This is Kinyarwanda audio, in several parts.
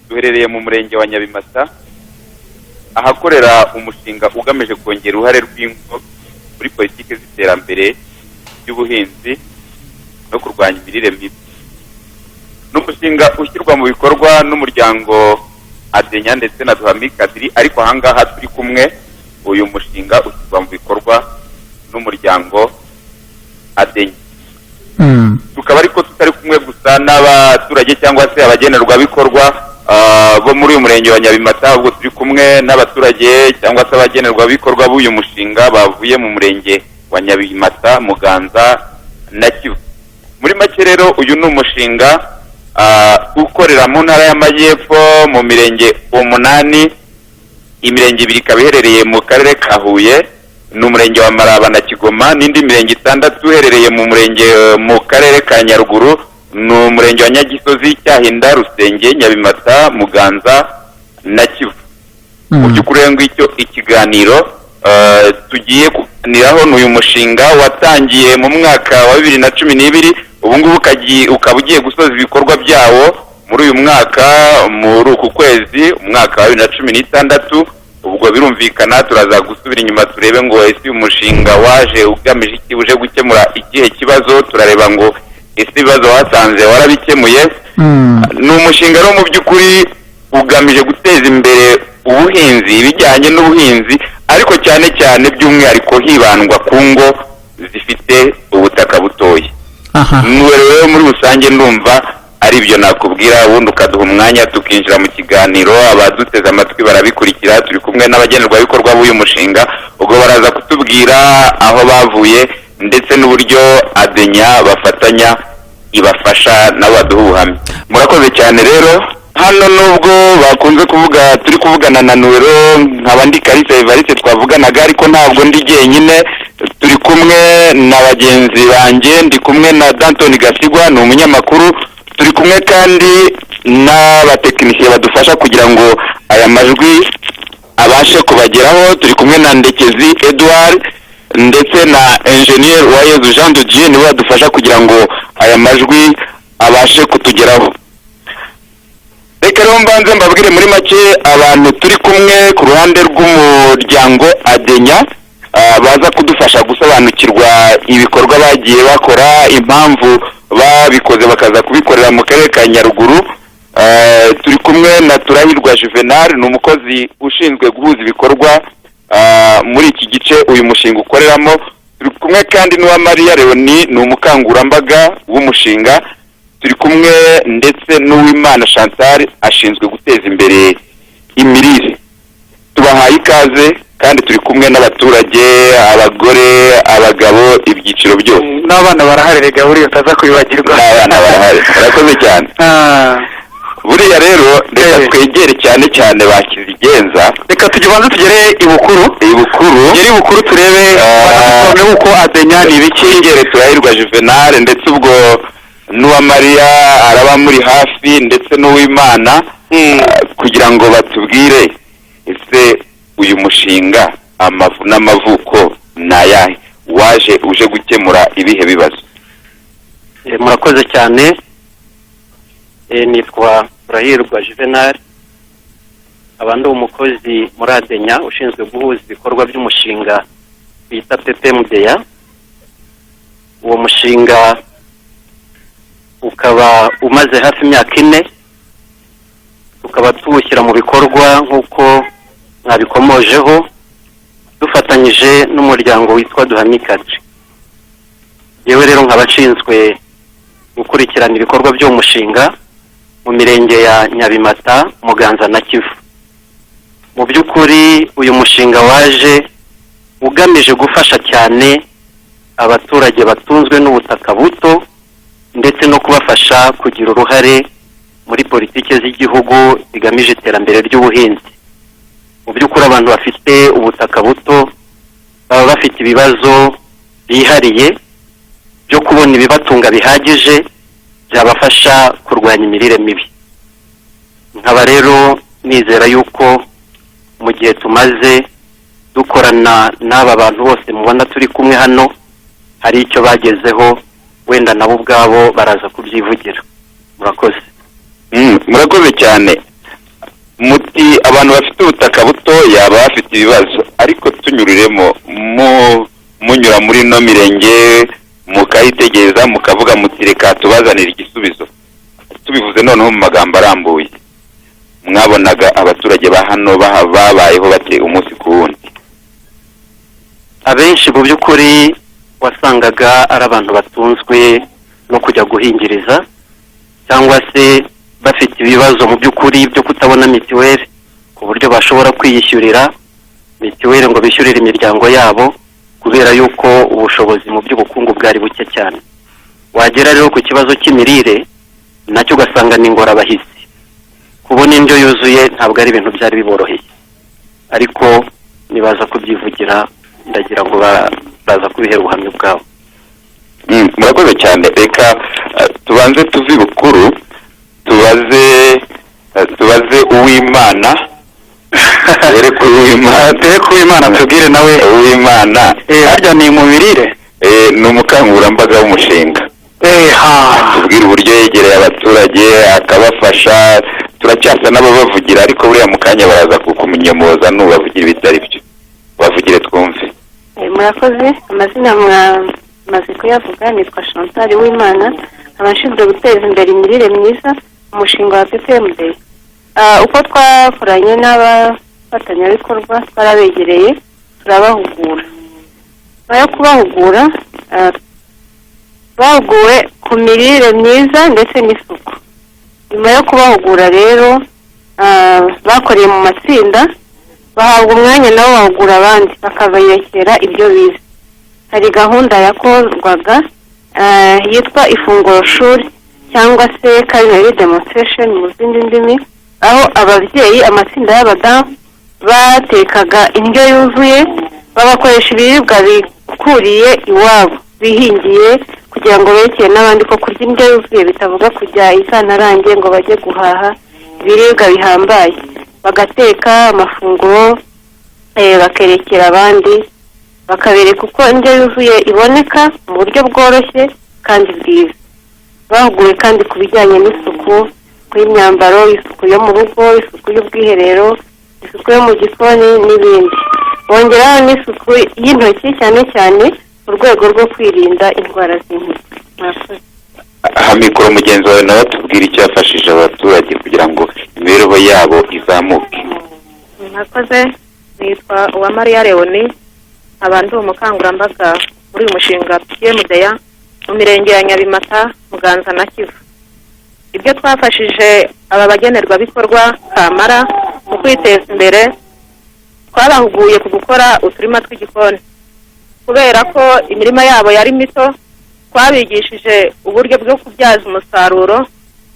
duherereye mu murenge wa Nyabimata ahakorera umushinga ugamije kongera uruhare rw'ingo muri politike z'iterambere y'ubuhinzi no kurwanya imirire mibi. N'umushinga ushyirwa mu bikorwa n'umuryango ADENYA ndetse na DUHAMIC ADRI, ariko ahangaha turi kumwe uyu mushinga ushyirwa mu bikorwa n'umuryango ADENYA. Tukaba ariko tutari kumwe gusa n'abaturage cyangwa se abagenerwabikorwa bo muri uyu murenge wa Nyabimata, ahubwo turi kumwe n'abaturage cyangwa se abagenerwabikorwa b'uyu mushinga bavuye mu murenge wa Nyabimata, Muganza na Kivu. Muri make rero uyu ni umushinga ukorera mu ntara y'Amajyepfo mu mirenge 8, imirenge 2 ikaba iherereye mu karere ka Huye, n'umurenge wa Maraba na Kigoma, n'indi mirenge 6 uherereye mu murenge mu karere ka Nyaruguru, n'umurenge wa Nyagisozi, Cyahinda, Rusenge, Nyabimata, Muganza na Kivu. Mu by'ukuri ngicyo ikiganiro tugiye kuganiraho n'uyu mushinga watangiye mu mwaka wa 2012, ubu ngubu ukaba ugiye gusoza ibikorwa byawo muri uyu mwaka, muri uku kwezi, umwaka wa 2016. Ubwo birumvikana turaza gusubira inyuma turebe ngo ese uyu mushinga waje ugamije iki, uje gukemura ikihe kibazo, turareba ngo ese ibibazo wasanze warabikemuye. Ni umushinga rero mu by'ukuri ugamije guteza imbere ubuhinzi, ibijyanye n'ubuhinzi, ariko cyane cyane by'umwihariko hibandwa ku ngo zifite ubutaka butoya. Rero muri rusange ndumva ari byo nakubwira, ubundi ukaduha umwanya tukinjira mu kiganiro, abaduteze amatwi barabikurikira. Turi kumwe n'abagenerwabikorwa b'uyu mushinga, ubwo baraza kutubwira aho bavuye ndetse n'uburyo ADENYA bafatanya ibafasha nabo baduha ubuhamya. Murakoze cyane rero. Hano nubwo bakunze kuvuga turi kuvugana na Nuero, nkaba ndi Kalisa Evariste twavuganaga, ariko ntabwo ndi jyenyine, turi kumwe na bagenzi banjye, ndi kumwe na Danton Gasigwa, ni umunyamakuru, turi kumwe kandi n'abatekinisiye badufasha kugira ngo aya majwi abashe kubageraho. Turi kumwe na Ndekezi Edouard ndetse na Engineer Uwayezu Jean de Dieu, niwe badufasha kugira ngo aya majwi abashe kutugeraho. Reka rero mbanze mbabwire muri make abantu turi kumwe ku ruhande rw'umuryango ADENYA, baza kudufasha gusobanukirwa ibikorwa bagiye bakora, impamvu babikoze bakaza kubikorera mu karere ka Nyaruguru. Turi kumwe na Turahirwa Juvenal, ni umukozi ushinzwe guhuza ibikorwa muri iki gice uyu mushinga ukoreramo. Turi kumwe kandi n'uwa Maria Leonie, ni umukangurambaga w'umushinga. Turi kumwe ndetse n'Uwimana Chantal, ashinzwe guteza imbere imirire. Tubahaye ikaze, kandi turi kumwe n'abaturage, abagore, abagabo, ibyiciro byose. N'abana baraharerega buriya utaza kubibagirwa. N'abana barahari. Murakoze cyane. Buriya rero reka twegere cyane cyane bakizigenza. Reka tugibanze tugere ibukuru. Gere ibukuru turebe uko ADENYA ni ibiki. Ingere Turahirwa Juvenal ndetse ubwo n'uwa Maria araba muri hafi, ndetse n'Uwimana, kugira ngo batubwire ese uyu mushinga amavu n'amavuko nayahe, waje uje gukemura ibihe bibazo. Murakoze cyane. Nitwa Turahirwa Juvenal, abandi umukozi muri ADENYA ushinzwe guhuza ibikorwa by'umushinga bita PPMDA. Uwo mushinga ukaba umaze hafi imyaka 4, tukaba tuwushyira mu bikorwa nk'uko mwabikomojeho, dufatanyije n'umuryango witwa DUHAMIC ADRI. Yewe rero nk'abashinzwe gukurikirana ibikorwa by'uwo mushinga mu mirenge ya Nyabimata, Muganza na Kivu. Mu by'ukuri uyu mushinga waje ugamije gufasha cyane abaturage batunzwe n'ubutaka buto, ndetse no kubafasha kugira uruhare muri politike z'igihugu zigamije iterambere ry'ubuhinzi. Mu by'ukuri abantu bafite ubutaka buto baba bafite ibibazo byihariye byo kubona ibibatunga bihagije byabafasha kurwanya imirire mibi. Nkaba rero nizera yuko mu gihe tumaze dukorana n'aba bantu bose mubona turi kumwe hano, hari icyo bagezeho, wenda nabo ubwabo baraza kubyivugira. Murakoze. Murakoze cyane. muti abantu bafite ubutaka butoya baba bafite ibibazo, ariko tunyuriremo munyura muri no mirenge mukayitegereza mukavuga muti reka tubazanira igisubizo. Tubivuze noneho mu magambo arambuye, mwabonaga abaturage ba hano babayeho bate umunsi ku wundi? Abenshi mu by'ukuri wasangaga ari abantu batunzwe no kujya guhingiriza, cyangwa se bafite ibibazo mu by'ukuri byo kutabona mitiweli ku buryo bashobora kwiyishyurira mitiweli ngo bishyurire imiryango yabo, kubera yuko ubushobozi mu by'ubukungu bwari buke cyane. Wagera rero ku kibazo cy'imirire nacyo ugasanga ni ingorabahizi, kubona indyo yuzuye ntabwo ari ibintu byari biboroheye, ariko nibaza kubyivugira ndagira ngo baza kubihera ubuhamya bwabo. Murakoze cyane. Reka tubanze tuvi bukuru tubaze Uwimana. Reka Uwimana tubwire nawe Uwimana. Harya ni mu mirire? Ni umukangurambaga w'umushinga. Tubwire uburyo yegereye abaturage akabafasha. Turacyasa n'ababavugira, ariko buriya mu kanya baraza kukumunyemoza n'ubavugira ibitari byo. Bavugire twumve. Murakoze. Amazina maze kuyavuga, nitwa Chantal Uwimana, abashinzwe guteza imbere imirire myiza umushinga wa PPMDA. Uko twakoranye n'abafatanyabikorwa twarabegereye turabahugura. Bayo kubahugura bahuguwe ku mirire myiza ndetse n'isuku. Nyuma yo kubahugura rero bakoreye mu matsinda, bahabwa umwanya nabo bahugura abandi bakaberekera ibyo bize. Hari gahunda yakorwaga yitwa ifunguro shuri cyangwa se culinary demonstration mu zindi ndimi, aho ababyeyi amatsinda y'abadamu batekaga indyo yuzuye, babakoresha ibiribwa bikuriye iwabo bihingiye, kugira ngo berekere n'abandi ko kurya indyo yuzuye bitavuga kujya isantarange ngo bajye guhaha ibiribwa bihambaye. Bagateka amafunguro bakerekera abandi, bakabereka uko indyo yuzuye iboneka mu buryo bworoshye kandi bwiza. Bahuguwe kandi ku bijyanye n'isuku, y'imyambaro, isuku yo mu rugo, isuku y'ubwiherero, isuku yo mu gikoni n'ibindi. Bongeraho n'isuku y'intoki cyane cyane mu rwego rwo kwirinda indwara z'intoki. Amikoro mugenzi wawe nawe tubwire icyo yafashije abaturage kugira ngo imibereho yabo izamuke. Murakoze. Nitwa Uwamariya Leoni, abandi umukangurambaga muri uyu mushinga PPMDA mu mirenge ya Nyabimata, Muganza na Kivu. Ibyo twafashije aba bagenerwabikorwa Kamara mu kwiteza imbere, twabahuguye ku gukora uturima tw'igikoni. Kubera ko imirima yabo yari mito, twabigishije uburyo bwo kubyaza umusaruro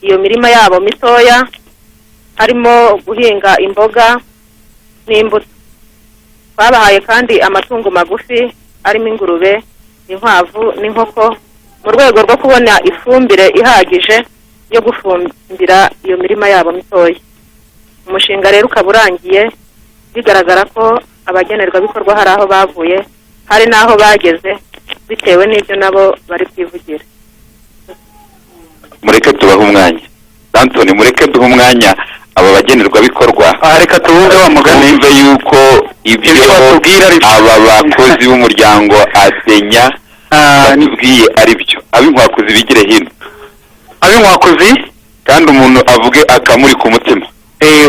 iyo mirima yabo mitoya, harimo guhinga imboga n'imbuto. Twabahaye kandi amatungo magufi arimo ingurube, inkwavu n'inkoko, mu rwego rwo kubona ifumbire ihagije yo gufumbira iyo mirima yabo mitoya. Umushinga rero ukaba urangiye, bigaragara ko abagenerwabikorwa hari aho bavuye, hari n'aho bageze, bitewe n'ibyo nabo bari kwivugira. Mureke tubahe umwanya. Anthony, mureke duhe umwanya aba bagenerwabikorwa. Reka tuvuge wa mugani twumve yuko ibyo aba bakozi b'umuryango ADENYA batubwiye ari byo. Ab'inkwakuzi bigire hino. Ab'inkwakuzi kandi umuntu avuge akamuri ku mutima.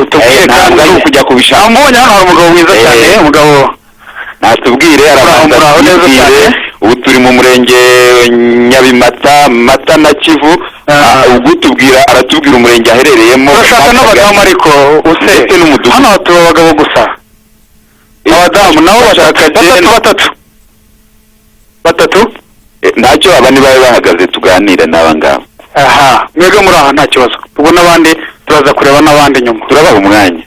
Utubwire kandi ari ukujya kubishaka. Mbonye hano hari umugabo mwiza cyane, umugabo natubwire arabanza neza cyane. Ubu turi mu murenge Nyabimata, Mata na Kivu. Ubwo tubwira aratubwira umurenge aherereyemo. Urashaka n'abadamu ariko usete n'umudugudu. Hano hatuye abagabo gusa. Abadamu nabo bashaka batatu. Ntacyo abandi babe bahagaze tuganire n'aba ngabo. Mwebwe muri aha nta kibazo. Ubwo n'abandi turaza kureba n'abandi nyuma. Turabaha umwanya.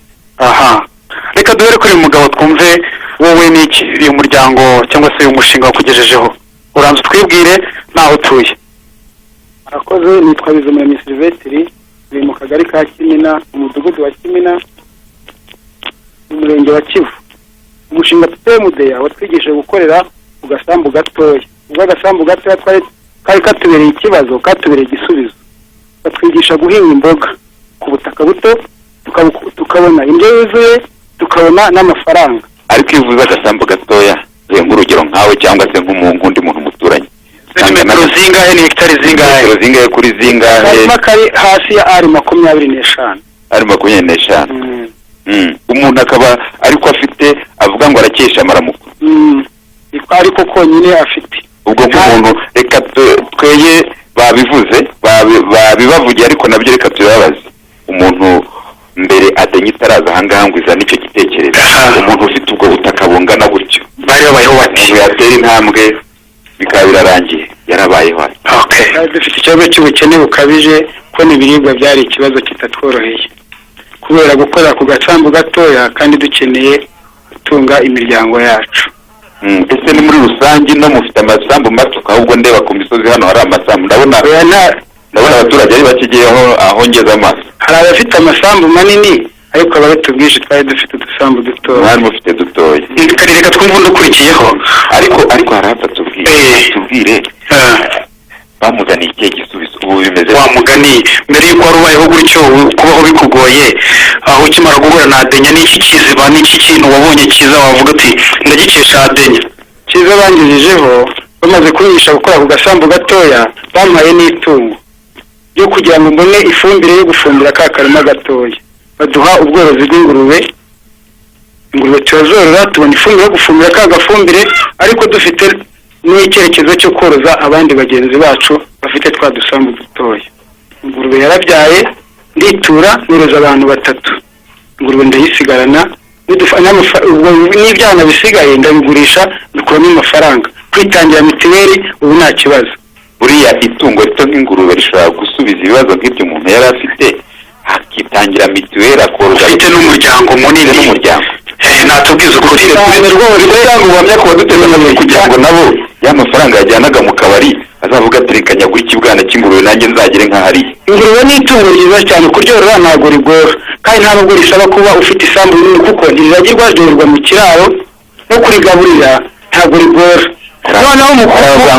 Reka duhere kuri uyu mugabo twumve wowe n'iki uyu muryango cyangwa se uyu mushinga wakugejejeho. Uranze twibwire naho utuye. Murakoze. Nitwa Bizumuremyi Silvestre, uri mu kagari ka Kimina, umudugudu wa Kimina, mu murenge wa Kivu. Umushinga PPMDA watwigishije gukorera ku gasambu gatoya. Ubwo agasambu gatoya kari katubereye ikibazo, katubereye igisubizo. Batwigisha guhinga imboga ku butaka buto, tukabona indyo yuzuye, tukabona n'amafaranga. ariko iyo uvuze agasambu gatoya nk'urugero nkawe cyangwa se nk'undi muntu muturanye, metero zingahe ni hegitari zingahe? metero zingahe kuri zingahe? Harimo kari hasi ya ari 25. ari 25. Umuntu akaba ariko afite avuga ngo arakesha amaramuko. Ariko konyine afite. Ubwo nk'umuntu reka tweye babivuze babibavugiye, ariko nabyo reka tubabaze umuntu mbere adenya itaraza ahangaha ngo izane icyo gitekerezo. Umuntu ufite ubwo butaka bungana gutyo bari babayeho bati yatera intambwe bikaba birarangiye, yarabayeho ati dufite ikibazo cy'ubukene bukabije, ko n'ibiribwa byari ikibazo kitatworoheye kubera gukora ku gasambu gatoya kandi dukeneye gutunga imiryango yacu. Ese ni muri rusange no mufite amasambu mato, ahubwo ndeba ku misozi hano hari amasambu, ndabona abaturage ari bakigiyeho aho ngeze amaso. Hari abafite amasambu manini ariko ababatubwije twari dufite udusambu dutoya. Mwari mufite dutoya. reka twumva ndukurikiyeho, ariko harapfa tubwire bamugani ikihe gisubizo ubu bimeze wa mugani mbere yuko wari ubayeho gutyo kubaho bikugoye, aho ukimara guhura na adenya n'iki kiziba n'iki kintu wabonye cyiza wavuga ati ndagikesha adenya? Cyiza bangejejeho bamaze kunyigisha gukora ku gasambu gatoya, bampaye n'itungo ryo kugira ngo mbone ifumbire yo gufumbira ka karima gatoya. Baduha ubworozi bw'ingurube, ingurube turazorora tubona ifumbire yo gufumbira ka gafumbire, ariko dufite n'icyerekezo cyo koroza abandi bagenzi bacu bafite twa dusambu dutoya. Ingurube yarabyaye, nditura noroza abantu 3. Ingurube ndayisigarana, n'ibyana bisigaye ndabigurisha bikuramo amafaranga, kwitangira mitiweli ubu nta kibazo. Buriya itungo rito nk'ingurube rishobora gusubiza ibibazo nk'ibyo umuntu yari afite, akitangira mitiweli, akoroza afite n'umuryango munini n'umuryango. Natubwiza ukuri rwose cyangwa ubuhamya ko baduteganya kugira ngo nabo ya mafaranga yajyanaga mu kabari azavuga ati reka nyagura ikibwana cy'ingurube nanjye nzagire nk'ahari. Ingurube ni itungo ryiza cyane, kuryorora ntabwo rigora kandi nta nubwo risaba kuba ufite isambu nini, kuko ntiriragirwa ryororwa mu kiraro, no kurigaburira ntabwo rigora. Noneho umukobwa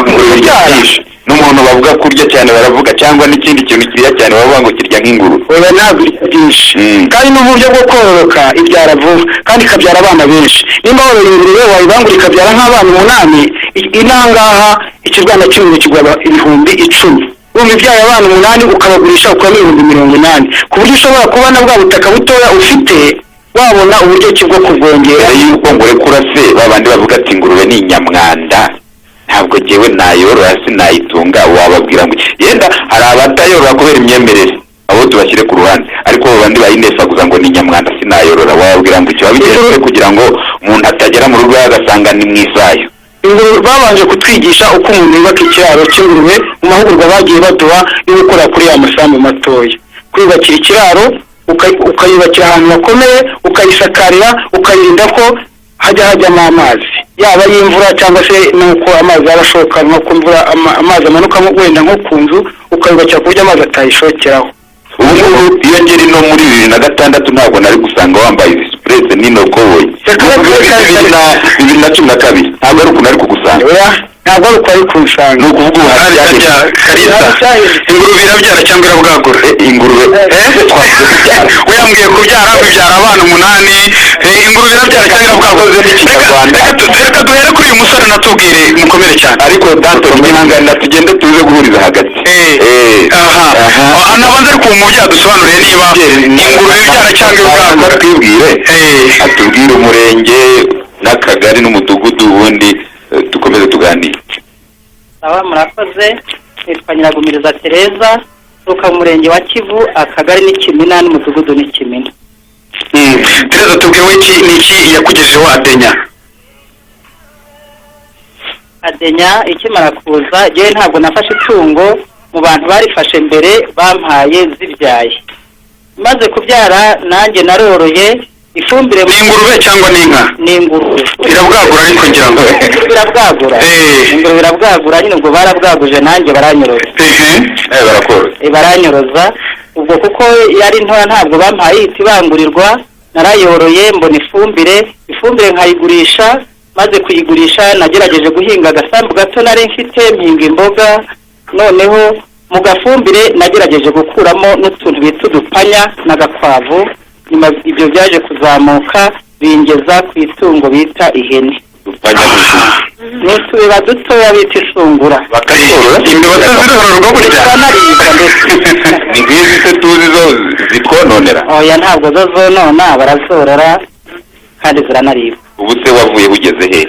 ryishe n'umuntu bavuga kurya cyane baravuga, cyangwa n'ikindi kintu kirya cyane bavuga ngo kirya nk'ingurube. Oya ntabwo ryishe, kandi n'uburyo bwo kororoka ibyara vuba kandi ikabyara abana benshi. Nimba worora ingurube wayibangura ikabyara nk'abana 8, inangaha ikibwana cy'ingurube kigwa 10,000. Urumva ibyaye abana 8 ukabagurisha ukuramo 80,000, ku buryo ushobora kubona bwa butaka butoya ufite wabona uburyo bwo kubwongera. Yuko ngurekura se babandi bavuga ati ingurube ni inyamwanda, ntabwo jewe nayorora sinayitunga, wababwira ngo yenda hari abatayorora kubera imyemerere, abo tubashyire ku ruhande, ariko babandi bayinesa guza ngo ni nyamwanda sinayorora, wababwira ngo icyo babigenze kugira ngo umuntu atagera mu rugo agasanga ni mwizayo. Ingurube babanje kutwigisha uko umuntu yubaka ikiraro cy'ingurube mu mahugurwa bagiye baduha yo gukora kuri ya masambu matoya. Kwiyubakira ikiraro ukayubakira ahantu hakomeye, ukayisakarira, ukayirinda ko hajyamo amazi, yaba y'imvura cyangwa se nuko amazi arashoka, nko kumvura amazi amanukamo wenda nko ku nzu, ukayubakira ku buryo amazi atayishokeraho. Ubu iyo ngeri no muri 2006 ntabwo nari gusanga wambaye dispresse nino koboyi. 2012 ntabwo ari ukuntu ari kugusanga. Ntabwo ari uko ari kunsanga. Ni ukuvuga ubu Karisa ingurube irabyara cyangwa irabwagura? Ingurube uyambwiye kubyara abana 8, ingurube irabyara cyangwa irabwagura? Reka duhere kuri uyu musore natubwire mukomere cyane. Ariko datoro mwihangana tugende tuze guhuriza hagati. Nabanze ariko umubyeyi adusobanuriye niba ingurube ibyara cyangwa irabwagura. Twibwire atubwire umurenge n'akagari n'umudugudu, ubundi dukomeze tuganire. Murakoze. Nitwa Nyiragumiriza Tereza, turuka mu murenge wa Kivu, akagari ni Kimina n'umudugudu ni Kimina. Tereza tubwiwe iki yakugejeho adenya? Adenya ikimara kuza, jewe ntabwo nafashe itungo mu bantu barifashe mbere bampaye zibyaye. Maze kubyara nanjye naroroye ifumbire. Ni ingurube cyangwa ni inka? Ni ingurube. Irabwagura ariko ngira ngo irabwagura. Ingurube irabwagura, nyine ubwo barabwaguje nanjye baranyoroza. Barakora. Baranyoroza ubwo kuko yari ntoya ntabwo bampaye itibangurirwa, narayoroye mbona ifumbire nkayigurisha. Maze kuyigurisha nagerageje guhinga agasambu gato nari mfite, mpinga imboga, noneho mu gafumbire nagerageje gukuramo n'utuntu bita udupanya n'agakwavu, nyuma ibyo byaje kuzamuka bingeza ku itungo bita ihene. N'utubiba dutoya bita isungura. Bakayorora imbeba zirororwa burya. Ni nk'izi se tuzi zo zitwononera. Oya ntabwo zo zonona, barazorora kandi ziranaribwa. Ubu se wavuye ugeze he?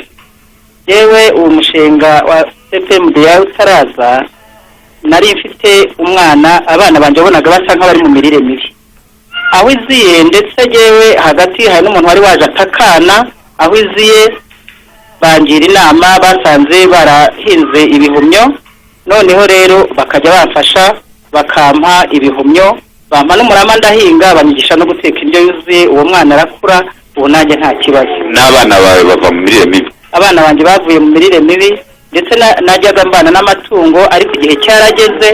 Yewe uwo mushinga wa PPMDA utaraza nari mfite umwana, abana banje bonaga basa nk'abari mu mirire mibi. Aho iziye ndetse yewe hagati hari n'umuntu wari waje atakana, aho iziye bangira inama, basanze barahinze ibihumyo, noneho rero bakajya bafasha bakampa ibihumyo, bampa n'umurama ndahinga, banyigisha no guteka indyo yuzuye. Uwo mwana arakura, ubu nanjye nta kibazo. N'abana bawe bava mu mirire mibi? Abana banjye bavuye mu mirire mibi, ndetse najyaga mbana n'amatungo, ariko igihe cyarageze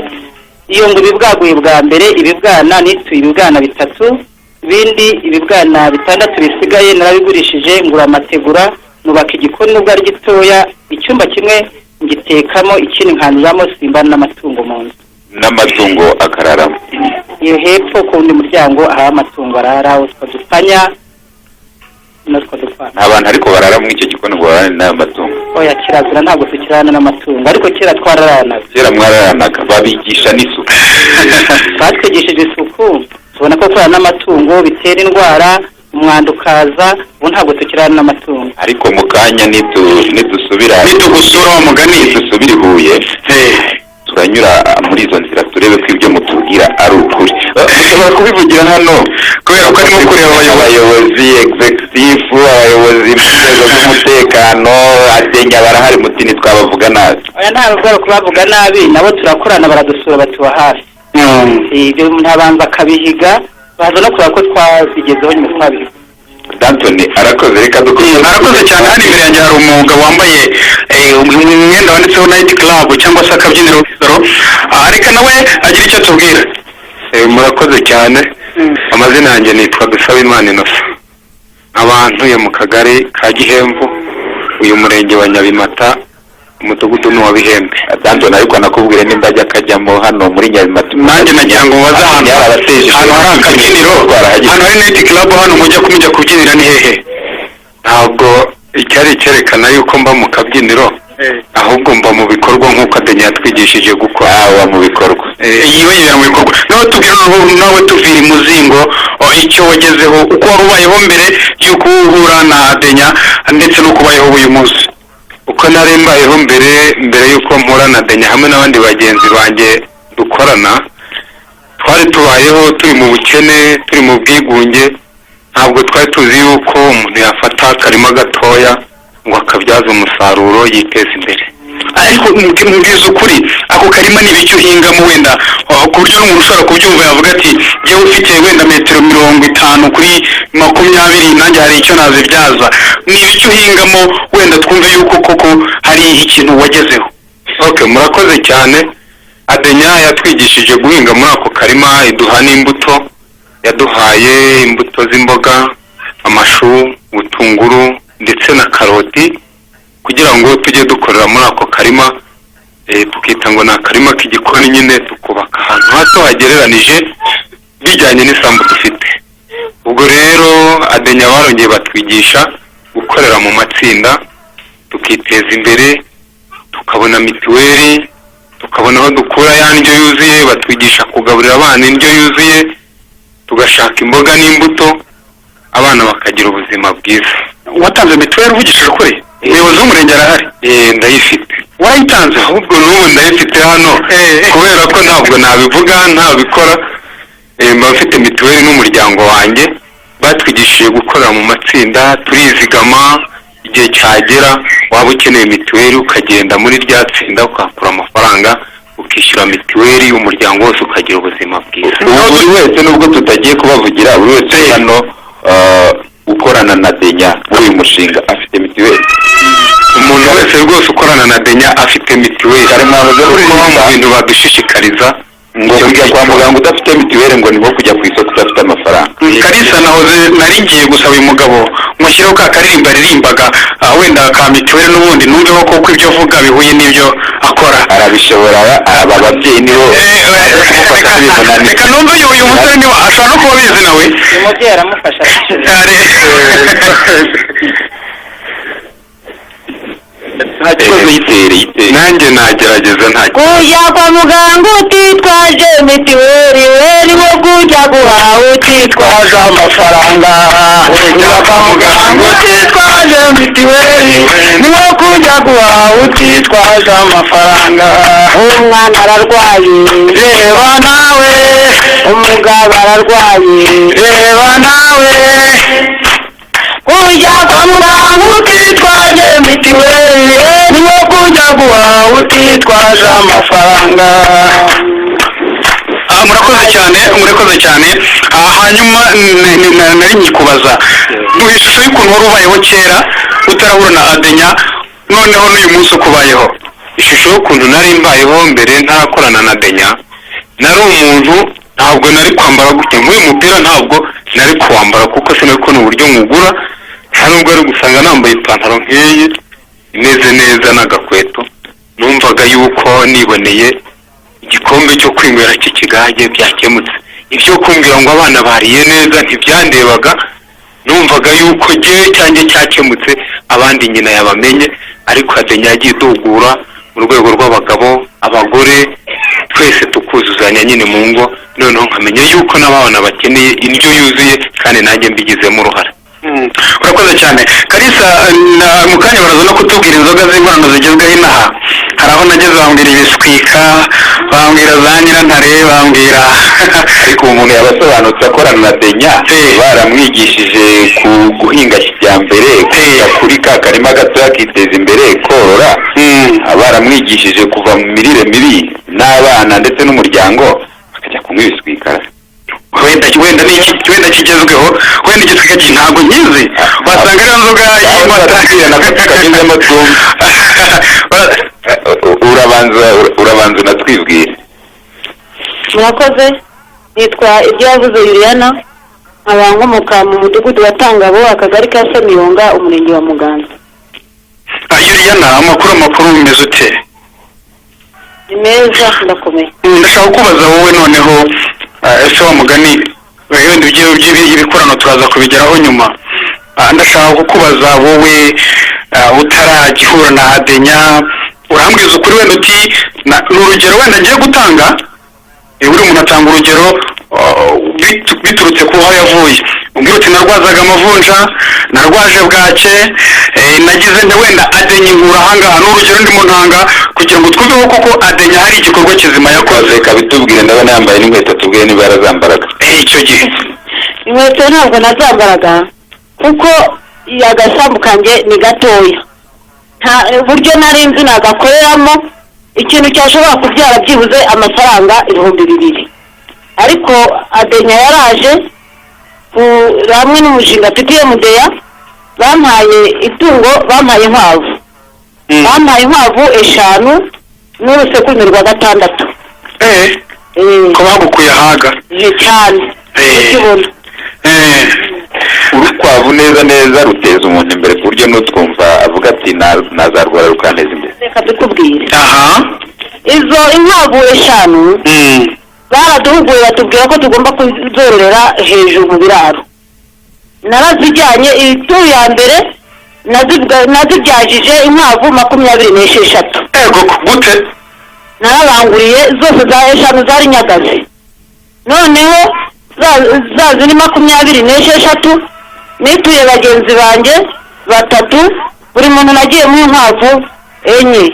iyo ngo ibibwaguye bwa mbere, ibibwana nituye ibibwana 3, ibindi ibibwana 6 bisigaye narabigurishije, ngura amategura, nubaka igikoni nubwo ari gitoya, icyumba kimwe ngitekamo, ikindi nkanuramo, simba n'amatungo mu nzu. N'amatungo akararamo? Iyo hepfo ku wundi muryango aho amatungo arara, utwo dupanya n'utwo dupana. Abantu ariko barara muri icyo gikoni ngo bararane n'amatungo? Oya, kirazira, ntabwo tukirana n'amatungo, ariko kera twararanaga. Kera mwararanaga, babigisha n'isuku? Batwigishije isuku, tubona ko kurana n'amatungo bitera indwara, umwanda ukaza, ubu ntabwo tukirana n'amatungo. Ariko mu kanya nidusubira nidugusura wa mugani dusubira i Huye, turanyura muri izo nzira turebe ko ibyo mutubwira ari ukuri. Ushobora kubivugira hano kubera ko arimo kureba abayobozi executive, abayobozi mu nzego z'umutekano, ADENYA barahari, mutini twabavuga nabi? Oya, ntabwo ari kubavuga nabi, nabo turakorana, baradusura, batuba hafi. Ibyo ntabanza akabihiga, baza no kureba ko twabigezeho nyuma twabihiga. Dantoni arakoze, reka dukomeze. Arakoze cyane. Hano imbere yanjye hari umugabo wambaye umwenda wanditseho night club cyangwa se akabyiniro. Reka nawe agira icyo tubwira. Murakoze cyane. Amazina yanjye nitwa Dusabimana Innocent, abantuye mu kagari ka Gihemvu, uyu murenge wa Nyabimata, umudugudu n'uwa Bihembe. Dantoni ariko nakubwire nimba ajya kajyamo hano muri Nyabimata. Nanjye nagira ngo baza hano hari akabyiniro, hano hari night club, hano mujya kubyinira ni hehe? Ntabwo icyari cyerekana yuko mba mu kabyiniro, ahubwo mba mu bikorwa nk'uko ADENYA yatwigishije gukora. Mu bikorwa yibera mu bikorwa. Nawe tubwira nawe tuvira imuzingo icyo wagezeho, uko wari ubayeho mbere y'uko uhura na ADENYA ndetse no kubayeho uyu munsi. Uko nari mbayeho mbere y'uko mpura na ADENYA hamwe n'abandi bagenzi banjye dukorana, twari tubayeho turi mu bukene, turi mu bwigunge. Ntabwo twari tuzi yuko umuntu yafata akarima gatoya ngo akabyaza umusaruro yiteza imbere. Ariko mbwiza ukuri, ako karima ni ibiki uhingamo wenda ku buryo n'umuntu ushobora kubyumva yavuga ati yewe ufite wenda metero 50 kuri 20, nanjye hari icyo nazibyaza. Ni ibiki uhingamo wenda twumve yuko koko hari ikintu wagezeho? Okay, murakoze cyane. ADENYA yatwigishije guhinga muri ako karima, iduha n'imbuto. Yaduhaye imbuto z'imboga, amashu, ubutunguru ndetse na karoti, kugira ngo tujye dukorera muri ako karima. Tukita ngo ni akarima k'igikoni nyine, tukubaka ahantu hato hagereranije bijyanye n'isambu dufite. Ubwo rero ADENYA barongeye batwigisha gukorera mu matsinda, tukiteza imbere, tukabona mituweli, tukabona aho dukura ya ndyo yuzuye. Batwigisha kugaburira abana indyo yuzuye, tugashaka imboga n'imbuto, abana bakagira ubuzima bwiza. Watanze mituweli uvugishije ukuri? Umuyobozi w'umurenge arahari? Ndayifite. Warayitanze? Ahubwo n'ubu ndayifite hano, kubera ko ntabwo nabivuga ntabikora. Mba mfite mituweli n'umuryango wanjye, batwigishije gukorera mu matsinda, turizigama. Igihe cyagera waba ukeneye mituweli ukagenda muri rya tsinda ukakura amafaranga, ukishyura mituweli, umuryango wose ukagira ubuzima bwiza. Buri wese nubwo tutagiye kubavugira, buri wese hano ukorana na ADENYA muri uyu mushinga afite mituweli. Umuntu wese rwose ukorana na ADENYA afite mituweli. Harimo mu bintu badushishikariza ngo kujya kwa muganga udafite mituweli ngo nibo kujya ku isoko udafite amafaranga. Kalisa nahoze nari ngiye gusaba uyu mugabo ngo ashyiraho ka karirimba ririmbaga wenda ka mituweli n'ubundi numveho koko ibyo avuga bihuye n'ibyo akora. Arabishobora, aba babyeyi nibo reka numve uyu musore niwe ashobora no kuba abizi nawe. umubyeyi aramufasha. nta kibazo yitere. nanjye nagerageza nta kujya kwa muganga utitwaje mitiweli we niwo kujya guhaha utitwaje amafaranga. kujya kwa muganga utitwaje mitiweli niwo kujya guhaha utitwaje amafaranga. umwana ararwaye reba nawe, umugabo ararwaye reba nawe. kujya kwa muganga utitwaje mitiweli niwo kujya guhaha utitwaje amafaranga. murakoze cyane. hanyuma nari nyikubaza mu ishusho y'ukuntu wari ubayeho kera utarahura na adenya, noneho n'uyu munsi ukubayeho. ishusho y'ukuntu nari mbayeho mbere ntarakorana na adenya, nari umuntu ntabwo nari kwambara gutya nk'uyu mupira, ntabwo nari kuwambara kuko sinari kubona uburyo mwugura, nta nubwo ari gusanga nambaye ipantaro nk'iyi imeze neza n'agakweto. numvaga yuko niboneye igikombe cyo kwinywera cy'ikigage byakemutse. ibyo kumbwira ngo abana bariye neza ntibyandebaga, numvaga yuko jyewe cyanjye cyakemutse, abandi nyina yabamenye. ariko adenya yagiye idugura mu rwego rw'abagabo abagore twese tukuzuzanya nyine mu ngo, noneho nkamenya yuko n'abana bakeneye indyo yuzuye kandi nanjye mbigizemo uruhare. urakoze cyane Kalisa. mu kanya baraza no kutubwira inzoga z'inkorano zigezweho inaha. hari aho nageze bambwira ibiswika, bambwira za nyirantare, bambwira ariko umuntu yabasobanutse akorana na adenya, baramwigishije guhinga kijyambere, kujya kuri ka karima gato akiteza imbere, korora. baramwigishije kuva mu mirire mibi n'abana ndetse n'umuryango, bakajya kunywa ibiswika. wenda kigezweho, wenda igitwika ntabwo nkizi, wasanga ariyo nzoga urabanza unatwibwire. murakoze. nitwa ibyo yavuze Juliana, nkaba nkomoka mu mudugudu wa Tangabo, akagari ka Samiyonga, umurenge wa Muganza. Juliana, amakuru umeze ute? ni meza, ndakomeye. ndashaka kukubaza wowe noneho, ese wa mugani wenda ibikorano turaza kubigeraho nyuma. ndashaka kukubaza wowe, utaragihura na adenya, urambwiza ukuri wenda uti ni urugero wenda ngiye gutanga, buri muntu atanga urugero biturutse ku aho yavuye. umbwira uti narwazaga amavunja, narwaje bwake, nagize nde wenda adenya inkura ahangaha. ni urugero ndimo ntanga kugira ngo twumveho koko adenya hari igikorwa kizima yakoze. reka bitubwire, ndabona yambaye n'inkweto, tubwire niba yarazambaraga. icyo gihe inkweto ntabwo nazambaraga kuko agasambu kanjye ni gatoya, nta buryo nari nzi nagakoreramo ikintu cyashobora kubyara byibuze amafaranga 2,000. ariko adenya yaraje hamwe n'umushinga PPMDA, bampaye itungo, bampaye inkwavu. bampaye inkwavu 5 n'urusekurume rwa 6. ko bagukuye ahaga cyane ukibona. urukwavu neza ruteza umuntu imbere ku buryo n'utwumva avuga ati nazarwara rukanteza imbere. reka dukubwire. izo inkwavu 5 baraduhuguye batubwira ko tugomba kuzororera hejuru mu biraro. narazijyanye ituru ya mbere nazibyajije inkwavu 26. ego gute? narabanguriye zose za 5 zari nyagazi. noneho za ziri 26 nituye bagenzi banjye 3, buri muntu nagiye mu inkwavu 4.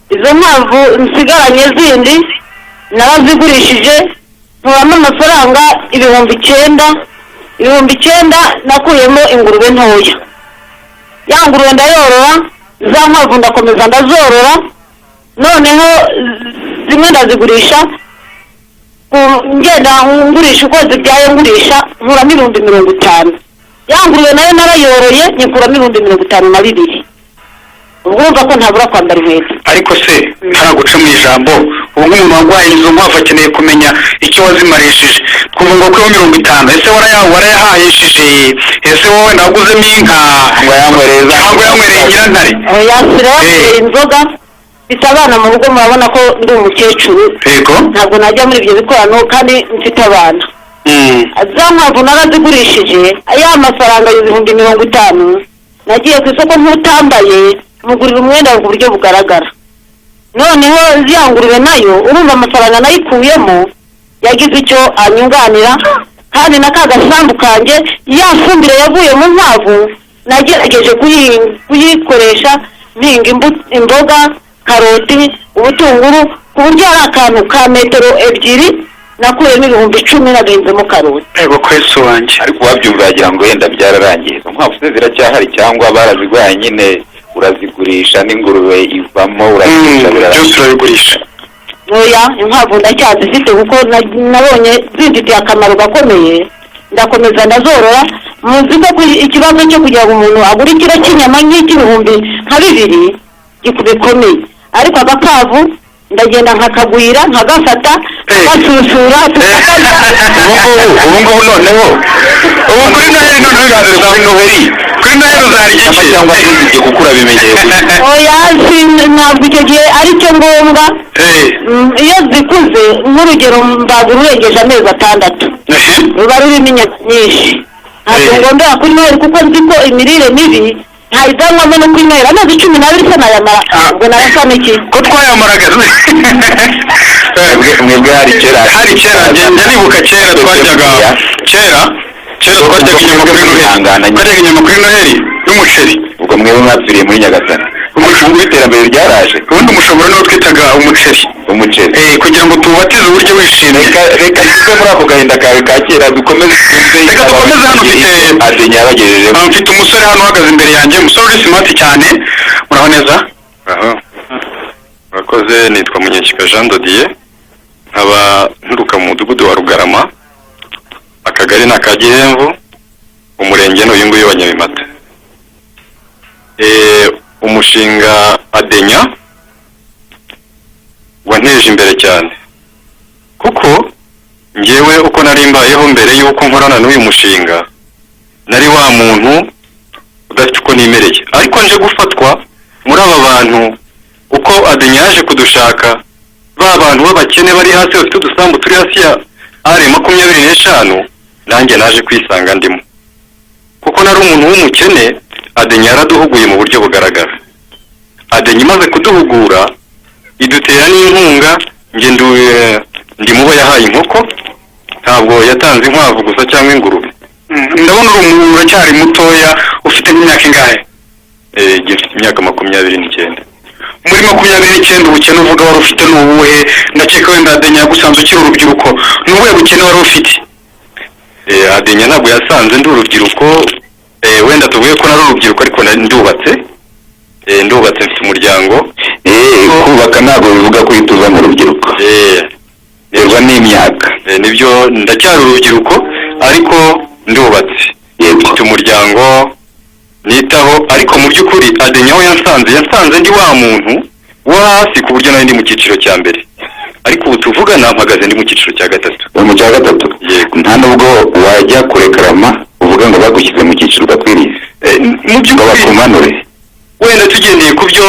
izo nkwavu nsigaranye zindi narazigurishije, nkuramo amafaranga 9,000 nakuyemo ingurube ntoya. ya ngurube ndayorora, za nkwavu ndakomeza ndazorora, noneho zimwe ndazigurisha, ngenda ngurisha uko zibyaye, ngurisha nkuramo 50,000. ya ngurube nayo narayoroye nyikuramo 52,000. urumva ko ntabura kwambara inkweto. ariko se ntaraguca mu ijambo, ubu umuntu warwaye izo nkwavu akeneye kumenya icyo wazimarishije twumva ngo kuri 50 ese warayahayishije ese wowe naguzemo inka ngo yanywereye nyirantare yasira inzoga mfite abana mu rugo murabona ko ndi umukecuru yego ntabwo najya muri ibyo bikorano kandi mfite abana za nkwavu narazigurishije aya mafaranga y'ibihumbi 50 nagiye ku isoko nk'utambaye mugurira umwenda ku buryo bugaragara noneho ziyangurube nayo urumva amafaranga nayikuyemo yagize icyo anyunganira kandi n'akagasambu kanjye yafumbire yavuye mu nkwavu nagerageje kuyikoresha mpinga imboga karoti ubutunguru ku buryo ari akantu ka metero 2 nakuyemo ibihumbi 10 nagahindemo karoti yego kwese wanjye ariko wabyumva yagira ngo yenda byararangiye izo nkwavu ziracyahari cyangwa barazigwaye nyine urazigurisha n'ingurube ivamo urazigurisha byose urabigurisha oya inkwavu ndacyazifite kuko nabonye zifitiye akamaro gakomeye ndakomeza ndazorora muzi ko ikibazo cyo kugira ngo umuntu agure ikiro cy'inyama nk'ik'ibihumbi nka 2 gikubikomeye ariko agakwavu ndagenda nkakagwira nkagafata gasusura ubu ngubu noneho ubu kuri noheli uzarya iki cyangwa se gukura bimenyeye oya ntabwo icyo gihe ari cyo ngombwa iyo zikuze nk'urugero mbagura urengeje amezi 6 ruba rurimo inyama nyinshi ntabwo ngombera kuri noheli kuko nzi ko imirire mibi ntayizanwamo no kuri noheli amezi 12 se nayamara ubwo narasana iki ko twayamaraga mwebwe hari kera njya nibuka kera twaryaga inyama kuri noheli y'umuceri ubwo mwebwe mwapfiriye muri Nyagatare umushinga w'iterambere ryaraje ubundi umushobora niwo twitaga umuceri kugira ngo tubatize uburyo wishimye reka tuve muri ako gahinda kawe ka kera dukomeze reka dukomeze hano mfite ADENYA yabagejeje mfite umusore hano uhagaze imbere yanjye umusore uri smart cyane muraho neza murakoze nitwa Munyenshyika Jean Dodier nkaba nturuka mu mudugudu wa Rugarama akagari na Kagihemvu umurenge n'uyu nguyu wa Nyabimata umushinga ADENYA wanteje imbere cyane kuko ngewe uko nari mbayeho mbere y'uko nkorana n'uyu mushinga nari wa muntu udafite uko nimereye ariko nje gufatwa muri aba bantu uko ADENYA yaje kudushaka ba bantu b'abakene bari hasi bafite udusambu turi hasi ya R25 nanjye naje kwisanga ndimo kuko nari umuntu w'umukene ADENYA yaraduhuguye mu buryo bugaragara ADENYA imaze kuduhugura idutera n'inkunga nge ndi mubo yahaye inkoko ntabwo yatanze inkwavu gusa cyangwa ingurube ndabona umuntu uracyari mutoya ufite imyaka ingahe gifite imyaka 29 muri 29 ubukene uvuga wari ufite n'ubuhe ndakeka wenda ADENYA yagusanze ukiri urubyiruko n'ubuhe bukene wari ufite ADENYA ntabwo yasanze ndi urubyiruko wenda tuvuye ko nari urubyiruko ariko ndubatse mfite umuryango kubaka ntabwo bivuga ko ituza mu rubyiruko yerwa n'imyaka nibyo ndacyari urubyiruko ariko ndubatse mfite umuryango nitaho ariko mu by'ukuri ADENYA aho yansanze ndi wa muntu wo hasi ku buryo nari ndi mu cyiciro cya mbere ariko ubu tuvugana mpagaze ndi mu cyiciro cya gatatu mu cya gatatu nta nubwo wajya kurekarama uvuga ngo bagushyize mu cyiciro udakwiriye mu by'ukuri wenda tugendeye ku byo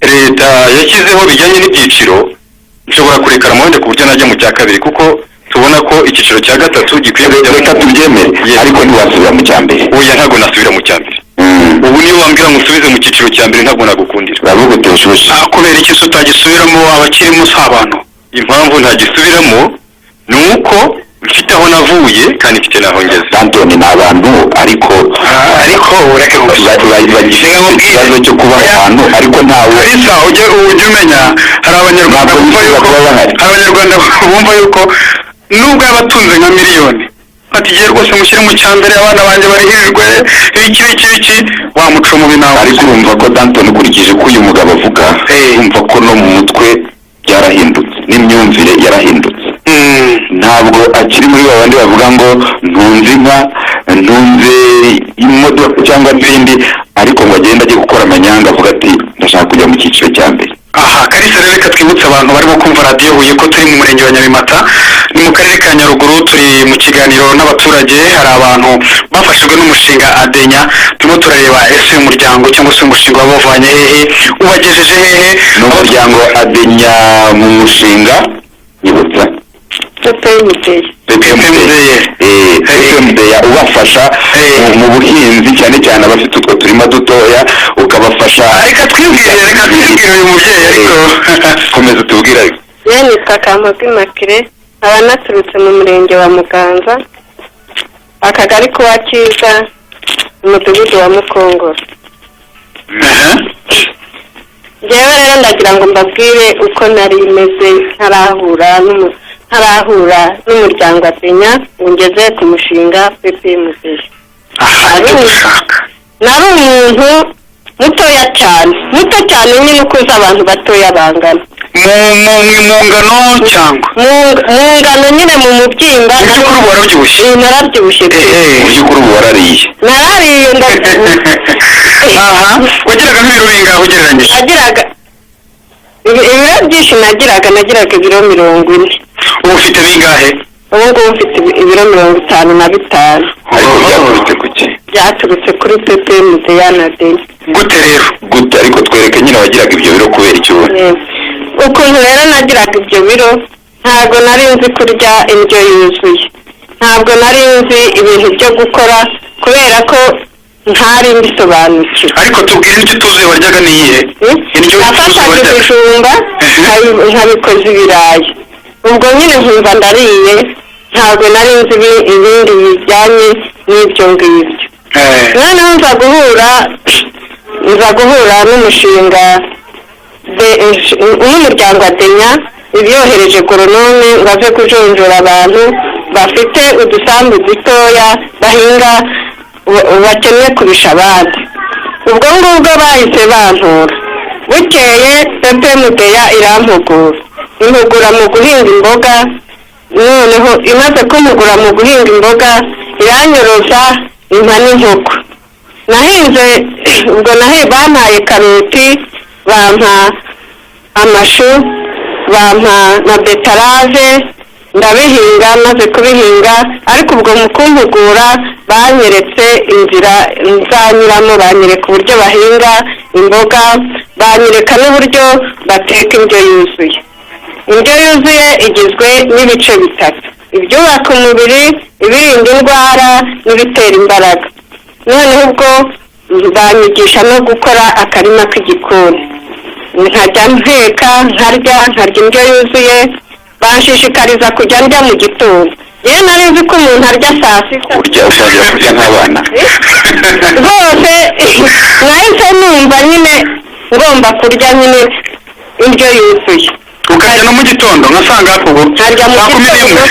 leta yashyizeho bijyanye n'ibyiciro nshobora kurekarama wenda ku buryo najya mu cya kabiri kuko tubona ko icyiciro cya gatatu gikwiye reka tubyemere ariko ntiwasubira mu cya mbere oya ntabwo nasubira mu cya mbere ubu niyo wambwira ngo usubize mu cyiciro cya mbere ntabwo nagukundira uravuga uteshuje kubera iki se utagisubiramo abakirimo si abantu impamvu ntagisubiramo ni uko mfite aho navuye kandi mfite naho ngeze Antoni ni abantu ariko ureke bagifite ikibazo cyo kuba ahantu ariko ntawe arisa ujya umenya hari abanyarwanda bumva yuko nubwo yabatunze nka miliyoni atigiye rwose mushyire mu cyambere abana banjye barihirirwe iki wamuca mu binawe ariko urumva ko Antoni ukurikije ko uyu mugabo avuga urumva ko no mu mutwe byarahindutse n'imyumvire yarahindutse ntabwo akiri muri babandi bavuga ngo ntunze inka ntunze imodoka cyangwa n'ibindi ariko ngo agenda ajye gukora amanyanga avuga ati ndashaka kujya mu cyiciro cya mbere Kalisa rero reka twibutse abantu barimo kumva radiyo Huye ko turi mu murenge wa Nyabimata ni mu karere ka Nyaruguru, turi mu kiganiro n'abaturage. Hari abantu bafashijwe n'umushinga ADENYA, turimo turareba ese umuryango cyangwa se umushinga wabavanye hehe, ubagejeje hehe. N'umuryango ADENYA mu mushinga nyibutsa PPMDA ubafasha mu buhinzi cyane cyane abafite utwo turima dutoya, ukabafasha. Reka twibwire uyu mubyeyi, ariko komeza tubwire. Yeni Kakampi Makire, aba naturutse mu murenge wa Muganza, akagari kwa Kiza, umudugudu wa Mukongoro. Njyewe rero ndagira ngo mbabwire uko nari meze ntarahura n'umuryango ADENYA ngeze ku mushinga PPMDA. Nari umuntu mutoya cyane nyine uko uzi abantu batoya bangana mu ngano cyangwa mu ngano nyine mu mubyimba. Warabyibushye? Narabyibushye. By'ukuri ubu warariye? Narariye wagiraga nk'ibiro bingahe ugereranyije? Nagiraga ibiro byinshi, nagiraga ibiro 40. Ubu ufite bingahe? Ubu ngubu mfite ibiro 55. Ariko byaturutse ku ki? Byaturutse kuri PPMDA na ADENYA. Gute rero? Gute? Ariko twereke nyine wagiraga ibyo biro kubera icyo. Ukuntu rero nagiraga ibyo biro, ntabwo nari nzi kurya indyo yuzuye, ntabwo nari nzi ibintu byo gukora kubera ko ntari mbisobanukiwe. Ariko tubwire indyo tuzuye waryaga niyihe? Nafataga ibijumba nkabikoza ibirayi, ubwo nyine nkumva ndariye, ntabwo nari nzi ibindi bijyanye n'ibyo ngibyo. Noneho nza guhura n'umushinga n'umuryango ADENYA ibyohereje goronome ngo aze kujonjora abantu bafite udusambu dutoya bahinga bakennye kurusha abandi. Ubwo ngubwo bahise bantura, bukeye PPMDA impugura mu guhinga imboga. Noneho imaze kumpugura mu guhinga imboga iranyoroza impa n'inkoko. Nahinze ubwo bampaye karoti, bampa amashu, bampa na betarave, ndabihinga. Maze kubihinga, ariko ubwo mu kumpugura banyeretse inzira nzanyuramo, banyereka uburyo bahinga imboga, banyereka n'uburyo bateka indyo yuzuye. Indyo yuzuye igizwe n'ibice bitatu: ibyubaka umubiri, ibirinda indwara n'ibitera imbaraga. Noneho ubwo banyigisha no gukora akarima k'igikoni, nkajya nteka nkarya indyo yuzuye. Banshishikariza kujya ndya mu gitondo. Yewe nari nzi ko umuntu arya saa sita. Ushaka kurya nk'abana rwose nahise numva nyine ngomba kurya nyine indyo yuzuye. Ukarya no mu gitondo nka saa ngapi? Ubu nkarya mu gitondo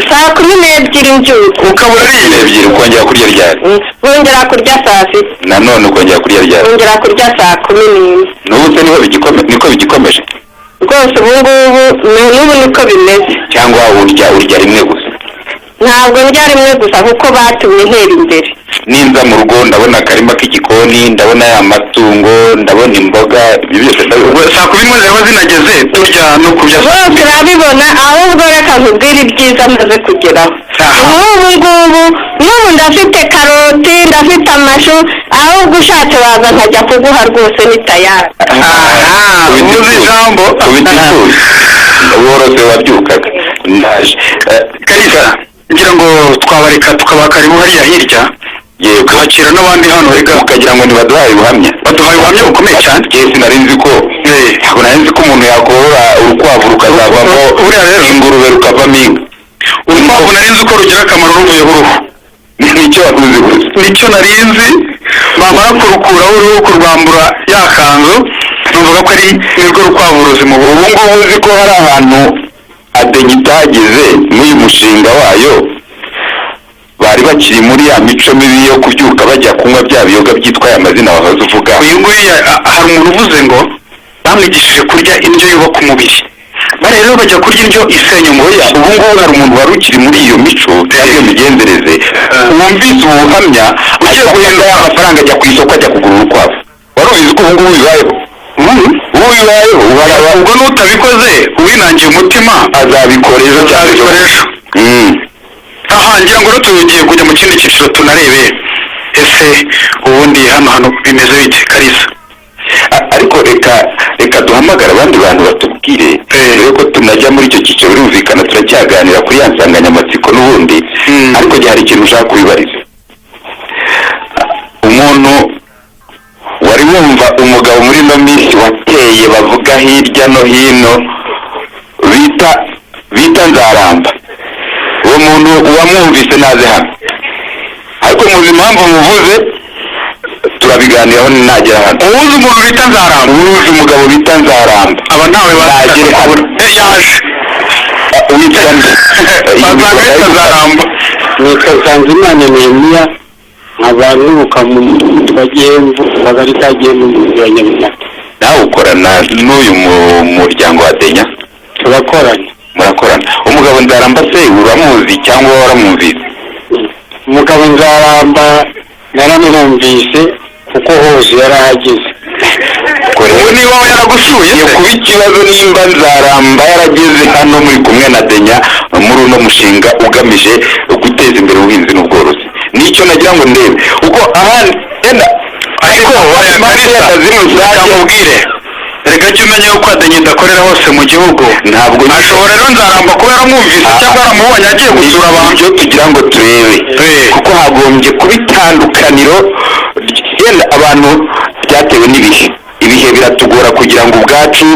saa 12 mbyutse. Ukabura ari 2 ukongera kurya ryari? Wongera kurya saa sita, nanone ukongera kurya ryari? wongera kurya saa 11. N'ubu se niko bigikomeje rwose? Ubu ngubu niko bimeze. Cyangwa urya rimwe gusa? Ntabwo ndya rimwe gusa kuko batumye ntera imbere. Ninza mu rugo ndabona akarima k'igikoni, ndabona amatungo, ndabona imboga, ibyo byose ndabibona. Saa 11 rero zinageze turya no kurya. Bose urabibona, ahubwo reka nkubwire ibyiza maze kugeraho. Ubu ngubu ndafite karoti, ndafite amashu, ahubwo ushatse waza nkajya kuguha rwose ni tayari. Uvuze ijambo kubitifuza worose wabyukaga ndaje. Kalisa, ngira ngo twabareka tukabakarimu hariya hirya, ukabakira n'abandi hano ukagira ngo ntibaduhaye ubuhamya. Baduhaye ubuhamya bukomeye cyane. Sinari nzi ko ntabwo nari nzi ko umuntu yakorora urukwavu rukazavamo ingurube rukavamo inka. Urukwavu nari nzi ko rugira akamaro ruvuyeho uruhu. Nicyo wakuzi gusa? Nicyo nari nzi. Bamara kurukuraho uruhu kurwambura yakanzu, numvaga ko ari nirwo rukwavu ruzima. Ubu ngubu uzi ko hari ahantu ADENYA itageze n'uyu mushinga wayo, bari bakiri muri ya mico mibi yo kubyuka bajya kunywa bya biyoga byitwa amazina wahoze uvuga. Uyu nguyu hari umuntu uvuze ngo bamwigishije kurya indyo yubaka umubiri, rero bajya kurya indyo isenya umubiri. Ubu ngubu hari umuntu wari ukiri muri iyo mico iyo migenzereze, wumvise ubuhamya ugiye guhenda y'amafaranga ajya ku isoko ajya kugura urukwavu. Wari ubizi ko ubu ngubu bibayeho? Ubu ubibayeho ubwo n'utabikoze uwinangiye umutima azabikoresha aha ngira ngo tugiye kujya mu kindi cyiciro tunarebe ese ubundi hano bimeze bite Kalisa. Ariko reka duhamagara abandi bantu batubwire rero ko tunajya muri icyo cyiciro birumvikana turacyaganira kuri ya nsanganyamatsiko n'ubundi ariko hari ikintu ushaka kubibariza umuntu wari wumva umugabo muri no minsi wateye bavuga hirya no hino bita Nzaramba uwo muntu uwamwumvise naze hano ariko muzi impamvu muvuze turabiganiraho nagera hano uwuzi umuntu bita Nzaramba uwuzi umugabo bita Nzaramba aba nawe bagere yaje witwa Nzaramba nitwa Sanzimana Nehemiya abantu twagiye bagari kagiye mu nyabimata. Nawe ukorana n'uyu muryango wa ADENYA? Murakorana. Umugabo Nzaramba se uramuzi cyangwa waramwumvise? Umugabo Nzaramba naramwumvise kuko hose yarahageze. Ubu niba yaragusuye kuba ikibazo nimba Nzaramba yarageze hano muri kumwe na ADENYA muri uno mushinga ugamije guteza imbere ubuhinzi n'ubworozi. Nicyo nagira ngo ndebe uko ahandi ariko wakamubwire reka cyo umenye uko ADENYA idakorera hose mu gihugu ntabwo ashobora rero Nzaramba kuba yaramwumvise cyangwa yaramubonye agiye gusura abantu byo tugira ngo turebe kuko hagombye kuba itandukaniro yenda abantu byatewe ibihe biratugora kugira ngo ubwacu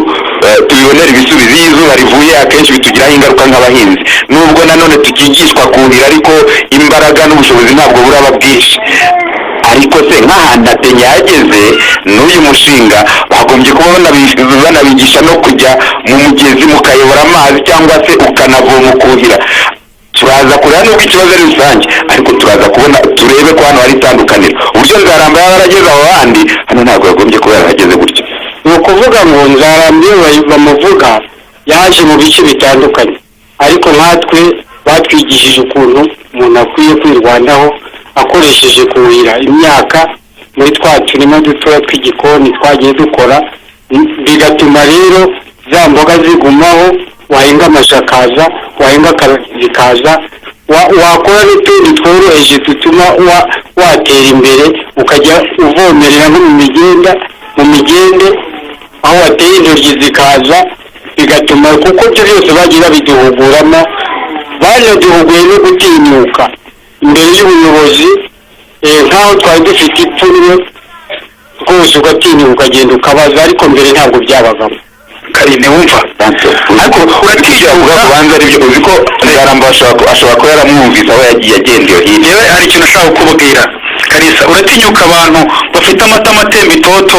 tubibonere ibisubizo izuba rivuye akenshi bitugiraho ingaruka nk'abahinzi nubwo nanone tukigishwa kuhira ariko imbaraga n'ubushobozi ntabwo buraba bwinshi ariko se nk'ahantu ADENYA yageze n'uyu mushinga bagombye kuba banabigisha no kujya mu mugezi mukayobora amazi cyangwa se ukanavoma ukuhira turaza kureba nubwo ikibazo ari rusange ariko turaza kubona turebe ko hano hari itandukaniro uburyo Nzaramba yaba yarageze aho handi hano ntabwo yagombye kuba yarahageze gutya ni ukuvuga ngo Nzaramba iyo bamuvuga yaje mu bice bitandukanye ariko nkatwe batwigishije ukuntu umuntu akwiye kwirwanaho akoresheje kuhira imyaka muri twa turima dutoya tw'igikoni twagiye dukora bigatuma rero za mboga zigumaho wahinga amashakaza wahinga zikaza wakora n'utundi tworoheje dutuma watera imbere ukajya uvomerera nko mu migende aho wateye intoryi zikaza bigatuma kuko byo byose bagiye babiduhuguramo banaduhuguye no gutinyuka imbere y'ubuyobozi nk'aho twari dufite ipfunwe rwose ugatinyuka ukagenda ukabaza ariko mbere ntabwo byabagamo Karine wumva ariko uratinya ubanza aribyo uzi ko Nzaramba ashobora kuba yaramwumvise aho yagiye agenda iyo hirya yewe hari ikintu ashaka kukubwira Kalisa uratinyuka abantu bafite amatama atemba itoto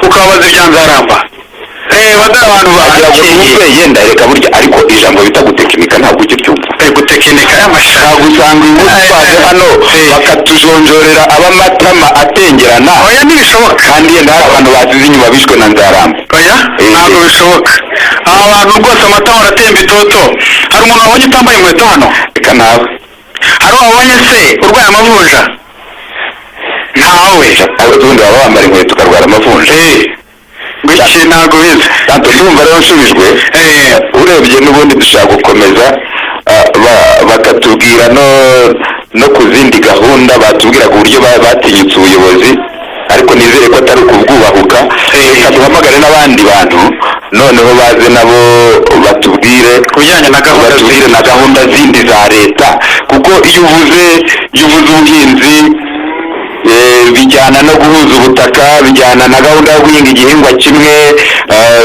ukababaza ibya Nzaramba abantu bakeye yenda reka burya ariko ijambo bita gutekinika ntabwo ujya ubyumva gutekinika y'amashaka gusanga imutwaje hano bakatujonjorera abamatama atengerana oya ntibishoboka kandi yenda hari abantu bazize inyuma bishwe na Nzaramba oya ntabwo bishoboka aba bantu rwose amatama aratemba itoto hari umuntu wabonye utambaye inkweto hano reka nawe hari wabonye se urwaye amavunja ntawe ubundi baba bambara inkweto ukarwara amavunja biki ntabwo bize tanto ndumva rero nsubijwe urebye n'ubundi dushaka gukomeza bakatubwira no ku zindi gahunda batubwiraga uburyo batinyutse ubuyobozi ariko nizere ko atari ukubwubahuka reka duhamagare n'abandi bantu noneho baze nabo batubwire kubijyanye na gahunda zindi za leta kuko iyo uvuze ubuhinzi bijyana no guhuza ubutaka bijyana na gahunda yo guhinga igihingwa kimwe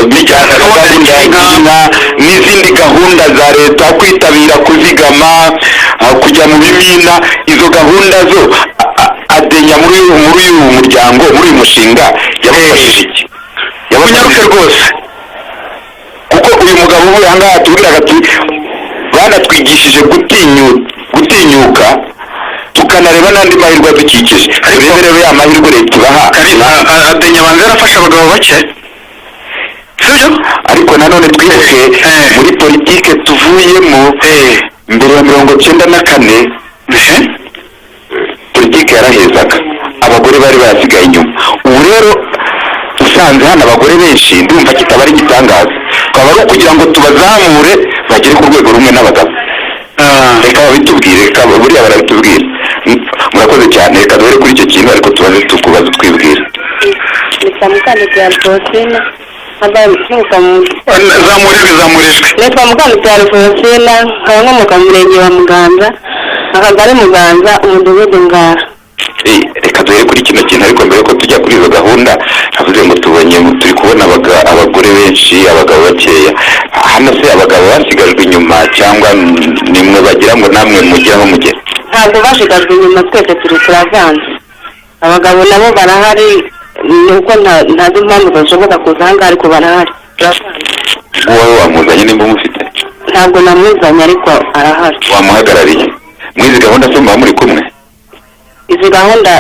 bijyana na gahunda y'inka n'izindi gahunda za leta kwitabira kuzigama kujya mu bimina izo gahunda zo ADENYA muri uyu muryango muri uyu mushinga yabafashije iki yabafashije rwose kuko uyu mugabo uvuye aha ngaha atubwiraga ati banatwigishije gutinyuka tukanareba n'andi mahirwe adukikije ariko rero ya mahirwe leta ibaha ADENYA banza yarafasha abagabo bake sibyo ariko nanone twibuke muri politike tuvuyemo mbere ya 1994 politike yarahezaga abagore bari basigaye inyuma ubu rero nasanze hano abagore benshi ndumva kitaba ari igitangaza, akaba ari ukugira ngo tubazamure bagere ku rwego rumwe n'abagabo. Reka babitubwire, reka buriya barabitubwira. Murakoze cyane, reka duhere kuri icyo kintu ariko tubaze tukubaza twibwira. Nitwa Mukanitwa Alphonsine, zamurijwe. Nitwa Mukanitwa Alphonsine, nkaba nkomoka mu murenge wa Muganza, akagari Muganza, umudugudu Ngara. Reka duhere kuri kino kintu ariko mbere ko tujya kuri izo gahunda navuze ngo turi kubona abagore benshi, abagabo bakeya. Hano se abagabo basigajwe inyuma cyangwa nimwe bagira ngo namwe mugeraho mugere? Ntabwo bashigajwe inyuma, twese turavanze. Abagabo nabo barahari, nuko ntazi impamvu bashobora kuza aha ngaha ariko barahari. Wowe wamuzanye nimba umufite? Ntabwo namuzanye ariko arahari. Wamuhagarariye? Mwizi gahunda se muba muri kumwe? Izi gahunda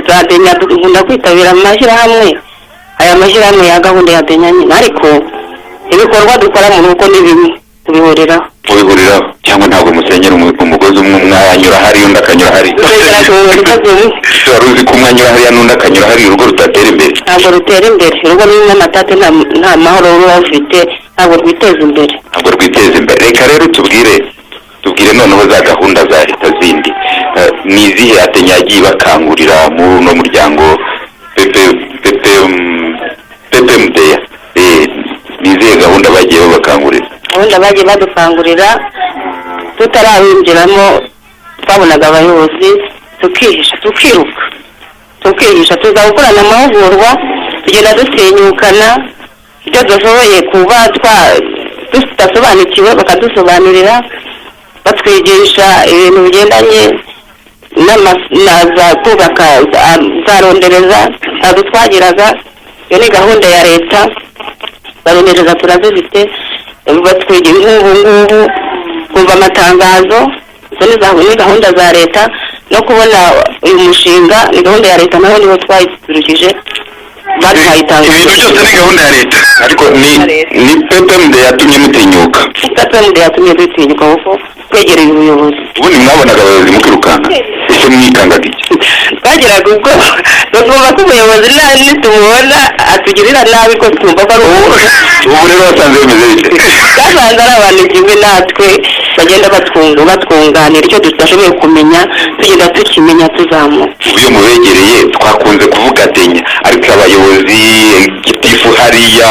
za ADENYA dukunda kwitabira amashyirahamwe, aya mashyirahamwe ya gahunda ya ADENYA nyine, ariko ibikorwa dukora mu rugo ni bimwe tubihuriraho. Mubihuriraho cyangwa ntabwo musenyera umugozi umwe, mwanyura hariya undi akanyura hariya? Wari uzi ko umwe anyura hariya n'undi akanyura hariya urugo rutatera imbere? Ntabwo rutera imbere, urugo rurimo amatate nta mahoro ruba rufite, ntabwo rwiteza imbere. Ntabwo rwiteza imbere. Reka rero tubwire noneho za gahunda za leta zindi ni izihe ADENYA yagiye bakangurira muri uno muryango PPMDA? Ni izihe gahunda bagiye babakangurira? Gahunda bagiye badukangurira tutarawinjiramo, twabonaga abayobozi tukihisha tuza gukorana amahugurwa, tugenda dusenyukana ibyo dushoboye kuba tudasobanukiwe bakadusobanurira, batwigisha ibintu bigendanye na kubaka za rondereza ntabwo twagiraga. Iyo ni gahunda ya leta, barondereza turazifite, batwigira nk'ubu kumva amatangazo, izo ni gahunda za leta, no kubona uyu mushinga ni gahunda ya leta, naho niho twayiturukije baduhayitangazo. Ibintu byose ni gahunda ya leta, ariko ni PPMDA yatumye mutinyuka? PPMDA yatumye dutinyuka kuko twegereye ubuyobozi. Ubundi mwabonaga abayobozi mukirukanka, ese mwikangaga iki? Twagiraga ubwo twumva ko umuyobozi nitumubona atugirira nabi ko twumva ko ari ubu rero wasanze bimeze bite? Twasanze ari abantu kimwe natwe bagenda batwunganira icyo tudashoboye kumenya, tugenda tukimenya tuzamuka. Iyo mubegereye twakunze kuvuga ADENYA, ariko abayobozi, gitifu hariya,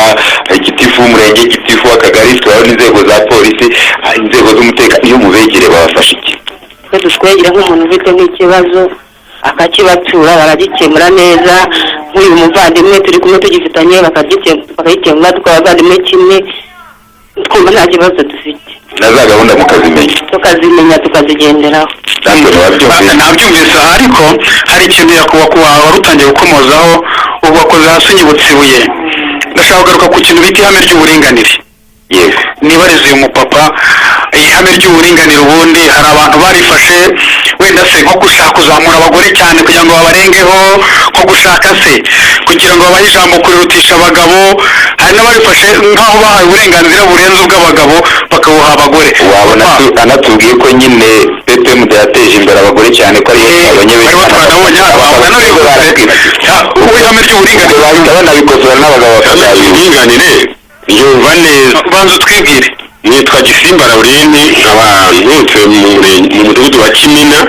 gitifu w'umurenge, gitifu w'akagari, twabona inzego za polisi, inzego z'umutekano, iyo mubegereye babafasha iki? Twegera nk'umuntu ufite nk'ikibazo akakibatura, baragikemura neza. Nk'uyu muvandimwe turi kumwe tugifitanye bakagikemura, twabavandimwe kimwe, twumva nta kibazo dufite. Na za gahunda tukazimenya tukazigenderaho. Nabyumvise, ariko hari ikintu yakuba wari utangiye gukomozaho, ubu wakoze hasi unyibutse ibuye. Ndashaka kugaruka ku kintu bita ihame ry'uburinganire. Nibarize uyu mupapa, ihame ry'uburinganire ubundi hari abantu barifashe wenda se nko gushaka kuzamura abagore cyane kugira ngo babarengeho, nko gushaka se kugira ngo babahe ijambo kurirutisha abagabo. Hari n'abarifashe nk'aho bahaye uburenganzira burenze ubw'abagabo bakabuha abagore. Wabona anatubwiye ko nyine PPMDA yateje imbere abagore cyane ko ariyo abanyabeshyi ihame ry'uburinganire bahita banabikosora n'abagabo bafasha uburinganire. Yumva neza, ubanza utwibwire. Nitwa Gisimba Laurenti, nkaba ntuye mu mudugudu wa Kimina,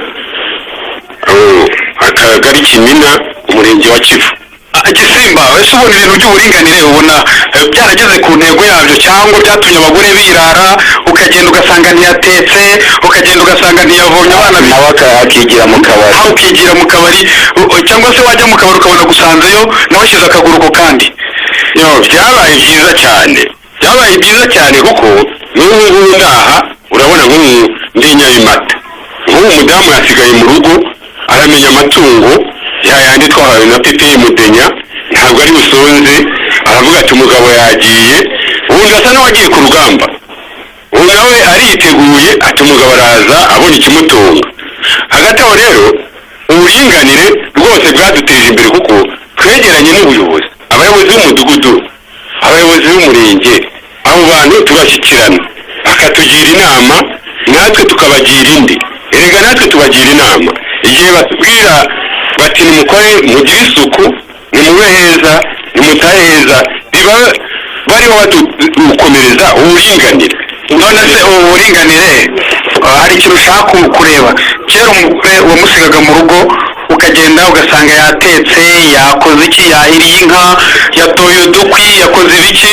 akagari Kimina, umurenge wa Kivu. Gisimba, ese ubona ibintu by'uburinganire ubona byarageze ku ntego yabyo, cyangwa byatumye abagore birara, ukagenda ugasanga ntiyatetse, ukagenda ugasanga ntiyavomye abana, nawe akigira mu kabari, cyangwa se wajya mu kabari ukabona gusanzeyo nawe ashyize akaguru ku kandi? Byabaye byiza cyane kuko n'ubu ngubu ngaha urabona ndi nyabimata, nk'ubu umudamu yasigaye mu rugo aramenya amatungo yayandi twahawe na PPMDA, ntabwo ari busonze, aravuga ati umugabo yagiye, ubundi asa n'uwagiye ku rugamba, ubu nawe ariteguye ati umugabo araza abona ikimutunga. Hagati aho rero uburinganire rwose bwaduteje imbere kuko twegeranye n'ubuyobozi, abayobozi b'umudugudu, abayobozi b'umurenge, abo bantu turashyikirana, akatugira inama, natwe tukabagira indi. Erega natwe tubagira inama igihe batubwira bati nimukore, mugire isuku, nimube heza nimutahe heza biba bariho badukomereza uburinganire. None se ubu buringanire hari ikintu ushaka kureba. Kera umugore wamusigaga mu rugo ukagenda ugasanga yatetse yakoze iki yahiriye inka yatoye udukwi yakoze ibiki.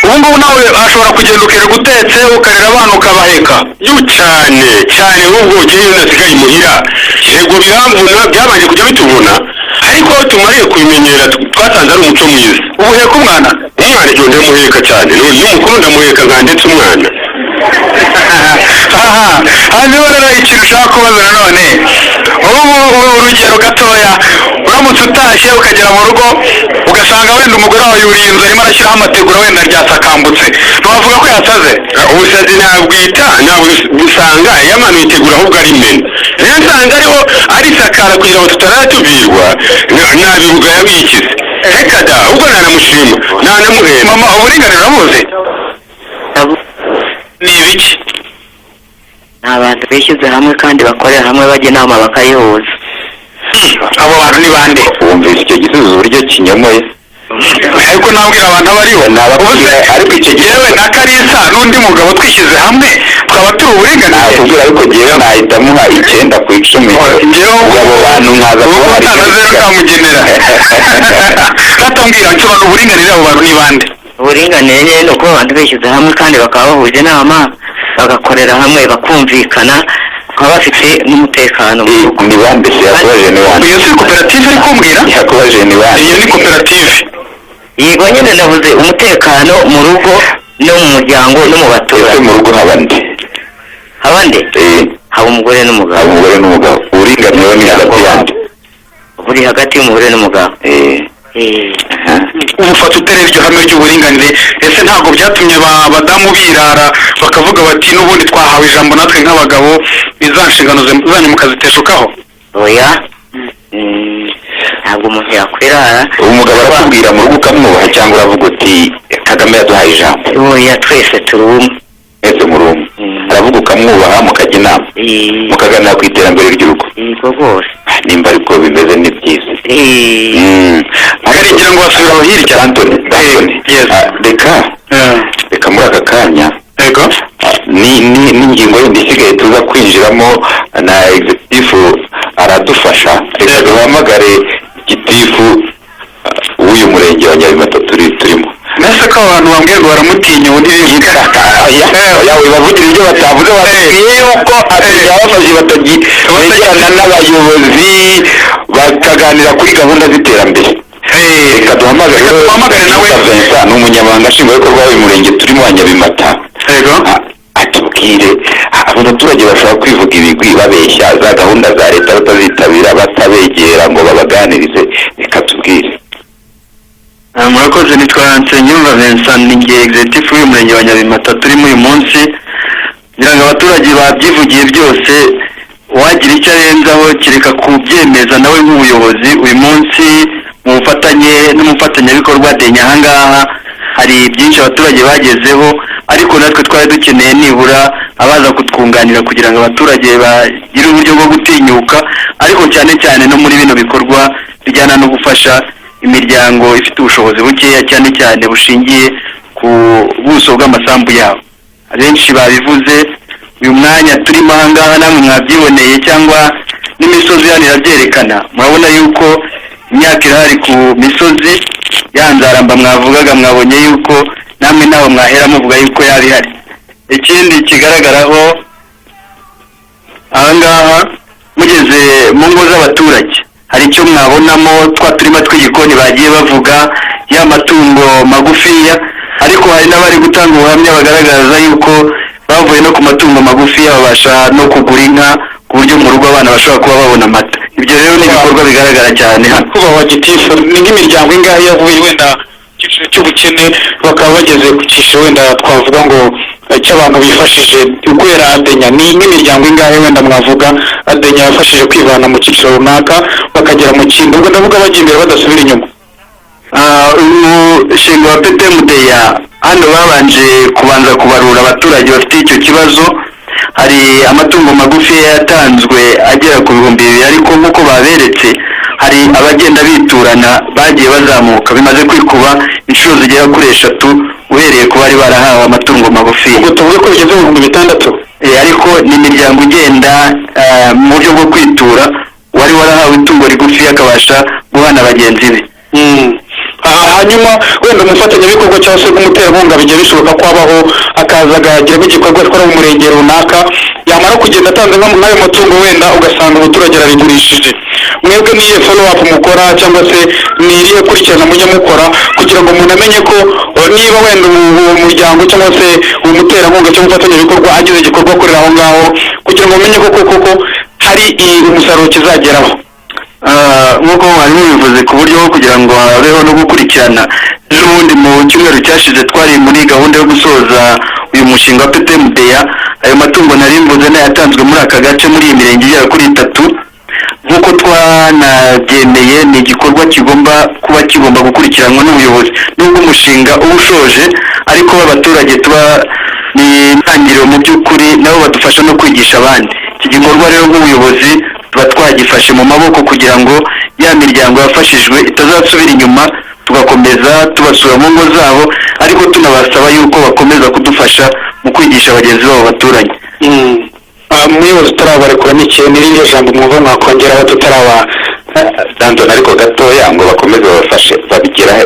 Ubu ngubu nawe ashobora kugenda ukereka utetse ukarera abana ukabaheka cyane cyane. Ubwo ugiye nasigaye imuhira yego biramvuna byabanje kujya bituvuna ariko tumariye kubimenyera twasanze ari umuco mwiza. Ubuheka umwana igihe ndamuheka cyane n'umukuru ndamuheka nkandetse umwana. Hanyuma rero ikintu ushaka kubaza nanone ubu urugero gatoya uramutse utashye ukagera mu rugo ugasanga wenda umugore wawe yuriye inzu arimo arashyiraho amategura wenda ryasakambutse ntiwavuga ko yasaze? Ubusazi ntabwita ntabwo usanga yamanuye itegura ahubwo ari imena. Rero nsanga ariho arisakara kugira ngo tutaratubwirwa nabivuga yabikize. Reka da ubwo ntanamushima ntanamuhera. Mama uburinganire uramuzi? Ni ibiki? Ni abantu bishyize hamwe kandi bakorera hamwe bajya inama bakayihuza. Abo bantu ni bande? Wumvise icyo gisubizo uburyo kinyomoye? Ariko nabwira abantu abariho ariko icyo gihe na Kalisa n'undi mugabo twishyize hamwe twaba turi uburinganire. Nakubwira ariko jyewe nahitamo 9 ku 10. Abo bantu nkaza kuba ari zero kamugenera. Katambwira nsobanura uburinganire abo bantu ni bande? Uburinganire ni uko abantu bishyize hamwe kandi bakaba bahuje inama bagakorera hamwe bakumvikana bakaba bafite n'umutekano. Ni bande se yakobaje ni bande? Iyo si koperative iri kumbwira? Yakobaje ni bande? Iyo ni koperative. Yego nyine navuze umutekano mu rugo no mu muryango no mu baturage. Mu rugo habande? Habande? Haba umugore n'umugabo. Umugore n'umugabo. Uburinganire ni hagati yande? Buri hagati y'umugore n'umugabo. Ufata utere iryo hame ry'uburinganire ese ntabwo byatumye abadamu birara bakavuga bati n'ubundi twahawe ijambo natwe nk'abagabo iza nshingano zanyu mukaziteshukaho? Oya ntabwo umuntu yakwirara. Umugabo arakubwira mu rugo ukamwubaha cyangwa uravuga uti Kagame yaduhaye ijambo? Oya twese turi umwe. Ese muri umwe aravuga ukamwubaha mukajya inama mukaganira ku iterambere ry'urugo? Yego rwose. Nimba ariko bimeze ni byiza. Ngira ngo wasubiraho hirya Antoni. Reka muri aka kanya n'ingingo yindi isigaye tuza kwinjiramo na executive aradufasha. Reka duhamagare gitifu w'uyu murenge wa Nyabimata turimo. Nase ko abantu bambwiye ngo baramutinya ubundi bikaka yawe bavugira ibyo batavuze bakwiye yuko abafashe batagira n'abayobozi bakaganira kuri gahunda z'iterambere. Reka duhamagare nawe Vincent ni umunyamabanga nshingwabikorwa w'uyu murenge turimo wa Nyabimata. Atubwire abaturage bashobora kwivuga ibigwi babeshya za gahunda za leta batazitabira batabegera ngo babaganirize. Reka tubwire. Murakoze nitwa Nsengiyumva Vincent ninjye executive w'uyu murenge wa Nyabimata turimo uyu munsi kugira ngo abaturage babyivugiye byose wagira icyo arenzaho kireka kubyemeza nawe nk'ubuyobozi. Uyu munsi mu bufatanye n'umufatanyabikorwa ADENYA ahangaha hari byinshi abaturage bagezeho ariko natwe twari dukeneye nibura abaza kutwunganira kugira ngo abaturage bagire uburyo bwo gutinyuka ariko cyane cyane no muri bino bikorwa bijyana no gufasha imiryango ifite ubushobozi bukeya cyane cyane bushingiye ku buso bw'amasambu yabo. Abenshi babivuze uyu mwanya turimo ahangaha namwe mwabyiboneye cyangwa n'imisozi hano irabyerekana. Murabona yuko imyaka irahari ku misozi yanzaramba mwavugaga mwabonye yuko namwe naho mwahera muvuga yuko yari ihari. Ikindi kigaragaraho ahangaha mugeze mu ngo z'abaturage hari icyo mwabonamo twa turima tw'igikoni bagiye bavuga y'amatungo magufiya ariko hari n'abari gutanga ubuhamya bagaragaza yuko bavuye no ku matungo magufiya babasha no kugura inka ku buryo mu rugo abana bashobora kuba babona amata. Ibyo rero ni ibikorwa bigaragara cyane hano. Kuba gitifu ni nk'imiryango ingahe yavuye wenda cyiciro cy'ubukene bakaba bageze ku cyiciro wenda twavuga ngo cy'abantu bifashije guhera ADENYA ni nk'imiryango ingahe wenda mwavuga ADENYA yafashije kwivana mu cyiciro runaka bakagera mu kindi ubwo ndavuga bagiye imbere badasubira inyuma? Umushinga wa PPMDA hano babanje kubanza kubarura abaturage bafite icyo kibazo. Hari amatungo magufi yatanzwe agera ku 2,000 ariko nk'uko baberetse hari abagenda biturana bagiye bazamuka bimaze kwikuba inshuro zigera kuri 3 uhereye ku bari barahawe amatungo magufi. ubwo tuvuge ko bigeze mu 600. Ariko ni imiryango igenda mu buryo bwo kwitura wari warahawe itungo rigufi akabasha guhana bagenzi be. Hanyuma wenda umufatanyabikorwa cyangwa se umuterankunga bigiye bishoboka ko abaho akaza agahagiramo igikorwa akora mu murenge runaka, yamara kugenda atanze nk'ayo matungo wenda ugasanga umuturage arabigurishije. Mwebwe niye follow up mukora cyangwa se niriye kurikirana mujya mukora kugira ngo umuntu amenye ko niba wenda umuryango cyangwa se umuterankunga cyangwa umufatanyabikorwa agize igikorwa akorera aho ngaho, kugira ngo umenye koko hari umusaruro kizageraho. Nk'uko mwarimu bivuze ku buryo bwo kugira ngo habeho no gukurikirana. N'ubundi mu cyumweru cyashize twari muri gahunda yo gusoza uyu mushinga wa PPMDA. Ayo matungo nari mvuze yatanzwe muri aka gace muri iyi mirenge igera kuri 3. Nk'uko twanabyemeye ni igikorwa kigomba gukurikiranwa n'ubuyobozi. Nubwo umushinga uba ushoje ariko abaturage tuba ni intangiriro mu by'ukuri nabo badufasha no kwigisha abandi. Iki gikorwa rero nk'ubuyobozi tuba twagifashe mu maboko kugira ngo ya miryango yafashijwe itazasubira inyuma, tugakomeza tubasura mu ngo zabo ariko tunabasaba yuko bakomeza kudufasha mu kwigisha bagenzi babo baturanye. Umuyobozi utarabarekura n'iryo jambo mwumva mwakongeraho tutaraba Dandona ariko gatoya ngo bakomeze babafashe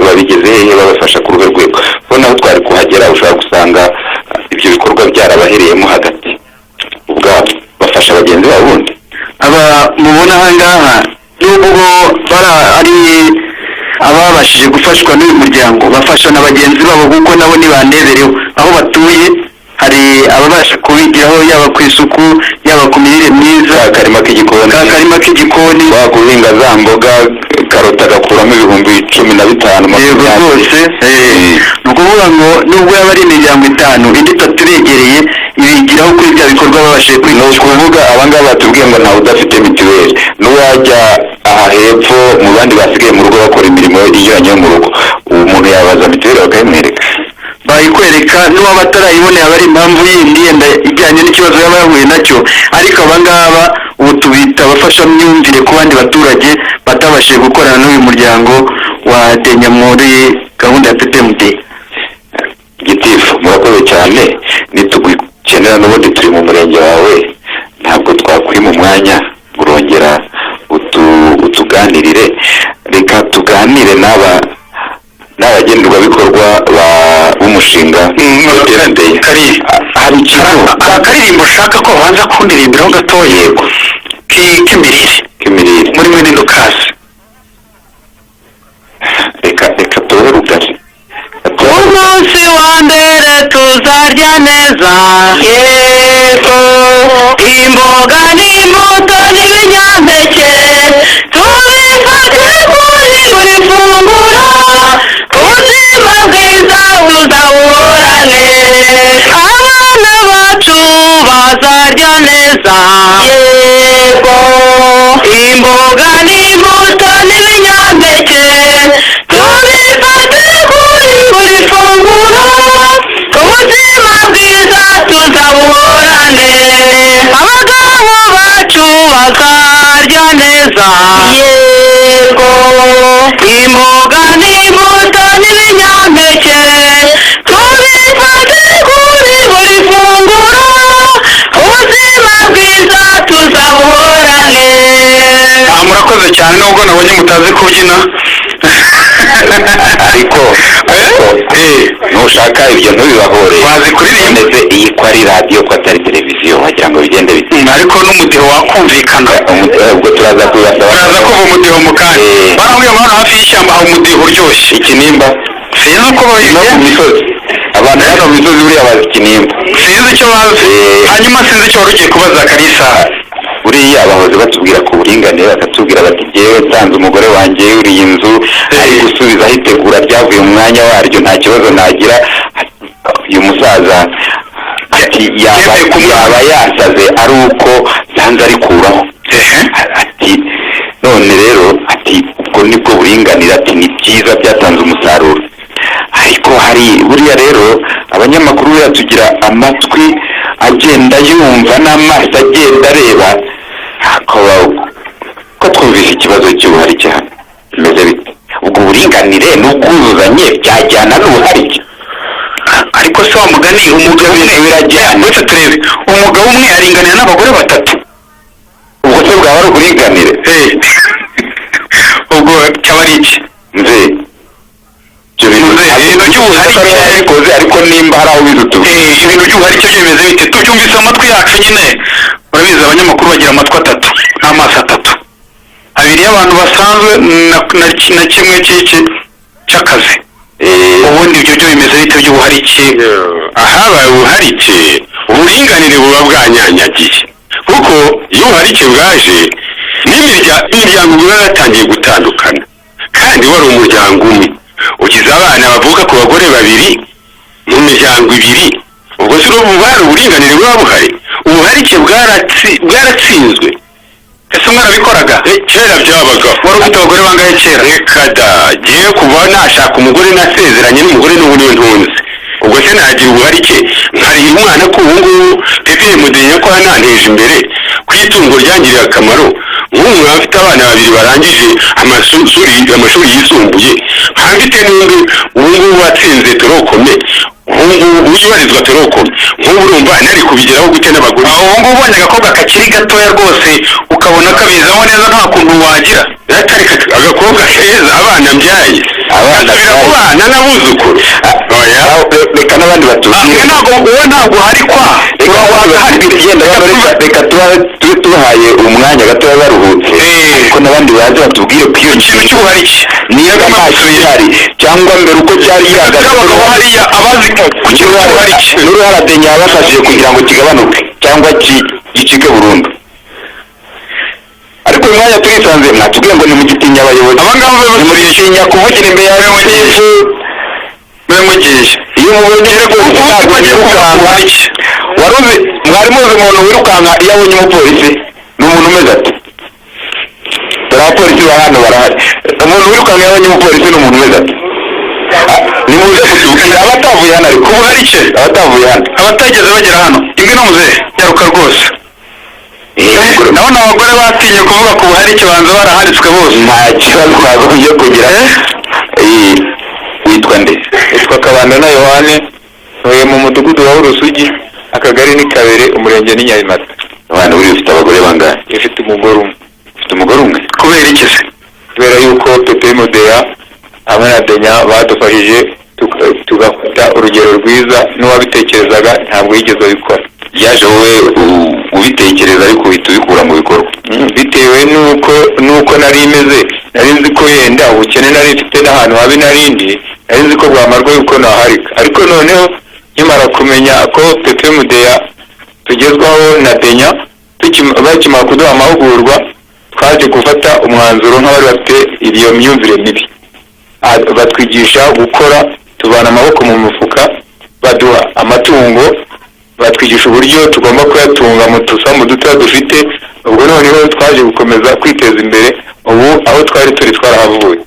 babigeze hehe babafasha ku rwego rwego, bo naho twari kuhagera ushobora gusanga ibyo bikorwa byarabahereyemo hagati ubwabo bafasha bagenzi babo bundi. Aba mubona ahangaha nubwo ari ababashije gufashwa n'uyu muryango bafasha na bagenzi babo kuko nabo nibandebereho aho batuye. Hari ababasha kubigiraho yaba ku isuku yaba ku mirire myiza, akarima k'igikoni waguhinga za mboga karota gakuramo 15,000. Yego rwose. Ni ukuvuga ngo nubwo yaba ari imiryango 5 indi 3 iregereye ibigiraho kuri bya bikorwa babashije kwiga. Ni ukuvuga abangaba batubwiye ngo ntawe udafite mituweli n'uwajya aha hepfo mu bandi basigaye mu rugo bakora imirimo ijyanye mu rugo, umuntu yabaza mituweli bakayimwereka bayikwereka n'uwaba atarayiboneye aba ari impamvu yindi yenda ijyanye n'ikibazo yaba yahuye nacyo. Ariko abangaba ubu tubita abafasha myumvire ku bandi baturage batabashije gukorana n'uyu muryango wa ADENYA muri gahunda ya PPMDA. Gitifu murakoze cyane, nitugukenera n'ubundi turi mu murenge wawe ntabwo twakuri mu mwanya urongera utuganirire. Reka tuganire n'abagenerwabikorwa b'umushinga hari akaririmbo ushaka ko banza kundirimbiraho gatoya yego k'imirire muri mwe n'indukasi. reka tuwe rugari. Umunsi wa mbere tuzarya neza, yego imboga n'imbuto n'ibinyampeke tubifate kuri buri funguro, ubuzima bwiza buzaburane, abana bacu bazarya neza, yego imboga n'imbuto n'ibinyampeke tubifate kuri buri funguro, ubuzima bwiza tuzaburane, abagabo bacu bazarya neza, yego imboga n'imbuto n'ibinyampeke tubifate kuri buri funguro, ubuzima bwiza tuzaburane. Murakoze cyane nubwo nabonye mutazi kubyina ariko nushaka ibyo ntubibahore bazi kuririmba. Iyi ko ari radiyo ko atari televiziyo wagira ngo bigende bite, ariko n'umudiho wakumvikana. ubwo turaza kubasaba kuva umudiho mu kandi barambwiye ngo hano hafi y'ishyamba hari umudiho uryoshye. Ikinimba sinzi uko no ku misozi, abantu hano mu misozi buriya bazi ikinimba, sinzi icyo bazi. Hanyuma sinzi icyo wari ugiye kubaza Kalisa. buriya abahoze batubwira ku buringanire bakatubwira bati jyewe nsanze umugore wanjye uriye inzu ari gusubiza ahitegura ryavuye mu mwanya waryo nta kibazo nagira. Uyu musaza ati yaba yasaze ari uko yanze arikuraho. Ati none rero ati ubwo nibwo buringanire, ati ni byiza byatanze umusaruro. Ariko hari buriya rero abanyamakuru tugira amatwi agenda yumva n'amaso agenda areba ko twumvise ikibazo ikibazo cy'ubuhari cyane bimeze bite ubwo buringanire n'ubwuzuzanye byajyana n'ubuharike ariko se wa mugani umugabo umwe birajyana ndetse turebe umugabo umwe aringanira n'abagore batatu ubwo se bwaba ari uburinganire ubwo cyaba ari iki nze ibintu by'ubuharike ariko nimba hari aho bidutuye ibintu by'ubuharike bimeze bite tubyumvise amatwi yacu nyine urabizi abanyamakuru bagira amatwi atatu n'amaso atatu abiri y'abantu basanzwe na kimwe cy'akazi ubundi ibyo byo bimeze bite by'ubuharike ahabaye ubuharike uburinganire buba bwanyanyagiye kuko iyo ubuharike bwaje n'imiryango iba yatangiye gutandukana kandi wari umuryango umwe ugize abana bavuka ku bagore babiri mu miryango ibiri ubwo si urumva hari uburinganire buba buhari ubuharike bwaratsinzwe ese mwarabikoraga kera byabaga wari ufite abagore bangahe kera reka da ngiye kuba nashaka umugore nasezeranye n'umugore n'ubu niwe ntunze ubwo se nagira ubuharike nkariha umwana ko ubu ngubu PPMDA ko nanteje imbere ku itungo ryangiriye akamaro nk'ubu afite abana babiri barangije amashuri yisumbuye nkafite n'undi ubu ngubu watsinze torokome ubu wibarizwa torokome nk'ubu urumva nari kubigeraho gute n'abagore ubu ngubu ubonye agakobwa kakiri gatoya rwose ukabona kabizamo neza nta kuntu wagira atari agakobwa keza abana mbyaye asubira ku bana n'abuzukuru reka n'abandi batubwire ntabwo harikwa reka tube tubahaye umwanya gatoya baruhutse ariko n'abandi baze batubwire ko iyo kintu cy'ubuharike niyo amaso ihari cyangwa mbere uko cyari gihagaze hariya abazi n'uruhare ADENYA yabafashije kugira ngo kigabanuke cyangwa gicike burundu ariko uyu mwanya turisanze mwatubwiye ngo nimugitinya abayobozi abangaba nimugitinya kuvugira imbere y'abayobozi mwemugisha iyo mubonye rwose ntabwo yirukanka waruzi mwari muzi umuntu wirukanka iyo abonye umupolisi ni umuntu umeze ati dore abapolisi ba hano barahari umuntu wirukanka iyo abonye umupolisi ni umuntu umeze ati nimuze kutubwira abatavuye hano ariko ubuharike abatavuye hano abatageze bagera hano imwe no muzehe nyaruka rwose ndabona abagore batinye kuvuga ku buharike banza barahanditswe bose nta kibazo twagombye kugira witwa nde witwa Kabandana Yohane ntuye mu mudugudu wa Urusugi akagari ni Kabere umurenge ni Nyabimata abana buri ufite abagore bangahe ifite umugore umwe kubera iki se kubera yuko PPMDA hamwe na ADENYA badufashije tugafata urugero rwiza n'uwabitekerezaga ntabwo yigeze abikora yaje wowe ubitekereza ariko uhita ubikura mu bikorwa bitewe nuko nari imeze nari nzi ko yenda ubukene nari mfite n'ahantu habi narindi nari nzi ko bwamarwa yuko naharika ariko noneho nkimara kumenya ko PPMDA tugezwaho na ADENYA bakimara kuduha amahugurwa twaje gufata umwanzuro nk'abari bafite iyo myumvire mibi batwigisha gukora tuvana amaboko mu mufuka baduha amatungo batwigisha uburyo tugomba kuyatunga mu tusambu duto dufite ubwo noneho twaje gukomeza kwiteza imbere ubu aho twari turi twarahavuye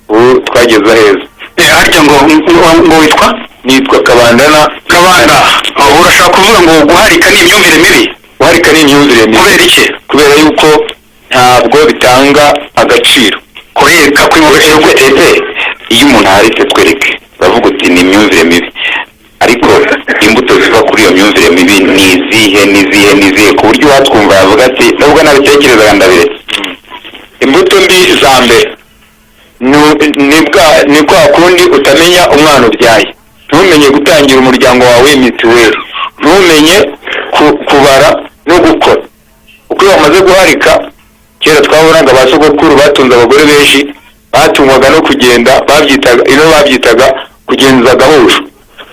ubu twageze heza harya ngo witwa nitwa Kabandana urashaka kuvuga ngo guharika ni imyumvire mibi guharika ni imyumvire mibi kubera iki kubera yuko ntabwo bitanga agaciro kureka kw'imyumvire gute iyo umuntu aharitse twereke bavuga uti ni imyumvire mibi ariko imbuto ziva kuri iyo myumvire mibi ni izihe ku buryo watwumva yavuga ati nubwo nabitekerezaga ndabiretse imbuto mbi za mbere ni kwa kundi utamenya umwana ubyaye ntumenye gutangira umuryango wawe mituweli ntumenye kubara no gukora uko iyo bamaze guharika kera twabonaga ba sogokuru batunze abagore benshi batungwaga no kugenda babyitaga kugenza gahosho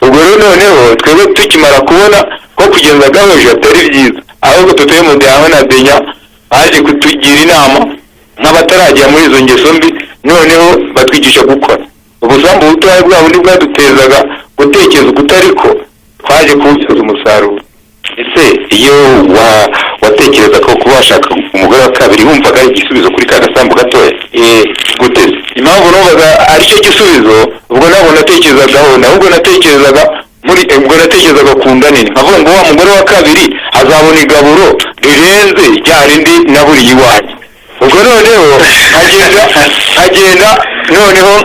ubwo rero noneho twebwe tukimara kubona ko kugenza gahosho atari byiza ahubwo PPMDA hamwe na ADENYA baje kutugira inama nk'abatarajya muri izo ngeso mbi noneho batwigisha gukora ubusambu butoya bwa bundi bwadutezaga gutekereza ukutariko twaje kuwusoza umusaruro ese iyo watekereza ko kuba washaka umugore wa kabiri wumvaga ari igisubizo kuri ka gasambu gatoya guteze impamvu numvaga ari cyo gisubizo ubwo ntabwo natekerezagaho ahubwo natekerezaga ku nda nini nkavuga ngo wa mugore wa kabiri azabona igaburo rirenze rya rindi naburiye iwanjye ubwo ubwo noneho agenda noneho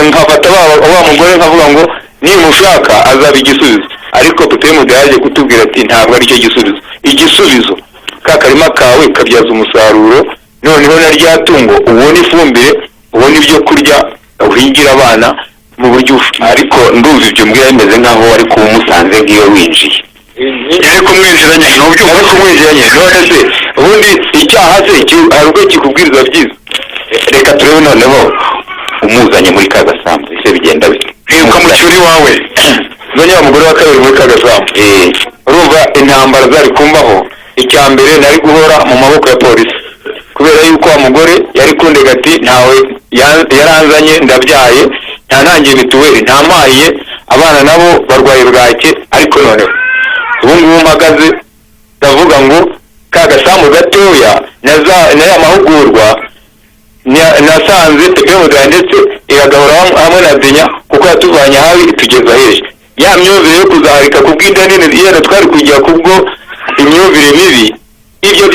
nkafata wa mugore nkavuga ngo nimushaka azaba igisubizo, ariko PPMDA yaje kutubwira ati ntabwo ari cyo gisubizo. Igisubizo ka karima kawe kabyaza umusaruro, noneho na rya tungo ubona ifumbire, ubona ibyo kurya uhingira abana mu buryo ariko ndumva ibyo mbwira bimeze nkaho wari kuba umusanze nk'iyo winjiye. ariko mwinjiranye n'uburyo ariko mwinjiranye none se ubundi icyaha se hari ubwo kikubwiriza byiza. Reka turebe noneho umuzanye muri ka gasambu ese bigenda bite? Ukamushyira iwawe none wa mugore wa kabiri muri ka gasambu. Urumva intambara zari kumbaho, icya mbere nari guhora mu maboko ya polisi kubera yuko wa mugore yari kundega ati ntawe yaranzanye ndabyaye, nta ntangiye mituweli, nta mahiye, abana nabo barwaye bwake. Ariko noneho ubu ngubu mpagaze ndavuga ngo ka gasambu gatoya na ya mahugurwa nasanze PPMDA ndetse iragahora hamwe na ADENYA kuko yatuvanye habi itugeza heje. Ya myumvire yo kuzaharika kubw'inda nini yera twari kujya kubwo imyumvire mibi, ibyo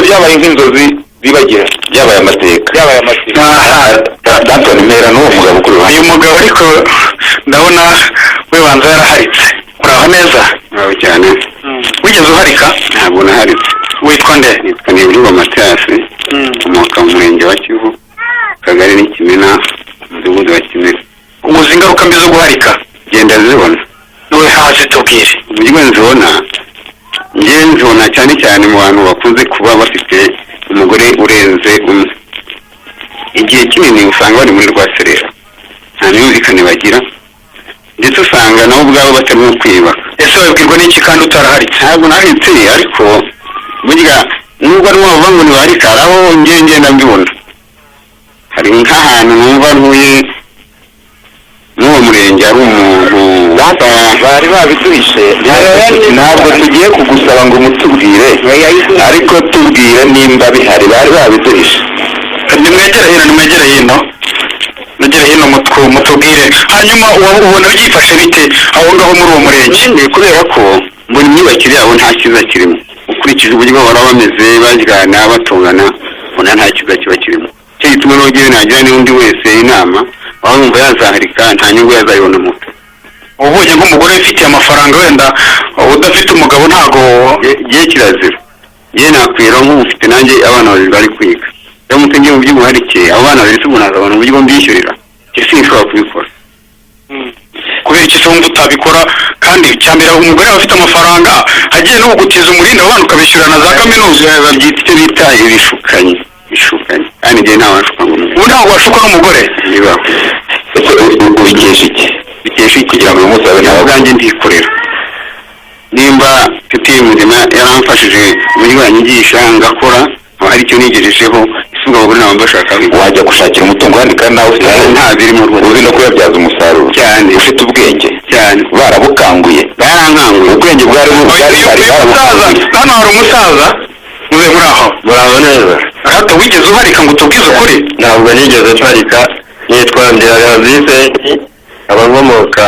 byabaye nk'inzozi zibagira, byabaye amateka. Dantoni mpera n'uwo mugabo kuri uyu mugabo, ariko ndabona we banza yaraharitse. Uraho neza? Uraho cyane. Wigeze uharika? Ntabwo naharitse. Witwa nde? Nitwa Nyaruguru Mathiasi, ukomoka mu murenge wa Kivu, akagari ni Kimena, umudugudu wa Kimena. Uzi ingaruka mbi zo guharika? Genda zibona. Wowe hazi tubwire. Uburyo nzibona cyane cyane mu bantu bakunze kuba bafite umugore urenze umwe. Igihe kinini usanga bari muri rwaserera, nta myumvikane bagira, ndetse usanga nabo ubwabo batarimo kwiyubaka. Ese wabwirwa n'iki kandi utaraharitse? Ntabwo naharitse, ariko burya nubwo ari wavuga ngo ntibarika, aho ngenda mbibona. Hari nk'ahantu numva ntuye n'uwo murenge ari umuntu bari babiduhishe. Ntabwo tugiye kugusaba ngo mutubwire, ariko tubwire nimba bihari. Bari babiduhishe. Nimwegere hino mutubwire. Hanyuma ubona byifashe bite aho ngaho muri uwo murenge? Kubera ko mbona imyubakire yabo nta cyiza kirimo, ukurikije uburyo bahora bameze baryana batungana, mbona nta cyiza kiba kirimo. Cyo gituma n'ugiye nagira n'undi wese inama aho numva yazaharika nta nyungu yazayibona muto. Ubonye nk'umugore ufitiye amafaranga wenda udafite umugabo ntago gihe kirazira. Ye nakwira nk'ufite nanjye abana babiri bari kwiga, ndamutse ngiye mu by'ubuharike abo bana babiri tubunazabona uburyo mbishyurira, sinshobora kubikora. Kubera iki wumva utabikora? kandi cyambere umugore afite amafaranga agiye no kugutiza umurindi abantu ukabishyurana za kaminuza. Babyita icyo bita ibishukanye. Kandi njye ntawe washuka ngo ubu ntabwo washuka n'umugore. Niba ubikesha iki? Bikesha iki kugira ngo uyu munsi wawe nawe ubwanjye ndikorera? Nimba PPMDA yaramfashije muri banyigisha ngakora, hari icyo nigejejeho, isuga abagore nabo bashaka wajya gushakira umutungo wandi kandi nawe nta biri mu Rwanda, uzi no kuyabyaza umusaruro cyane, ufite ubwenge cyane, barabukanguye barankanguye, ubwenge bwari bari barabukanguye. Hano hari umusaza muze muri aho muraho neza. Hato wigeze uharika ngo utubwize ukuri? Ntabwo nigeze mparika. Nitwa Ndirarazise, abankomoka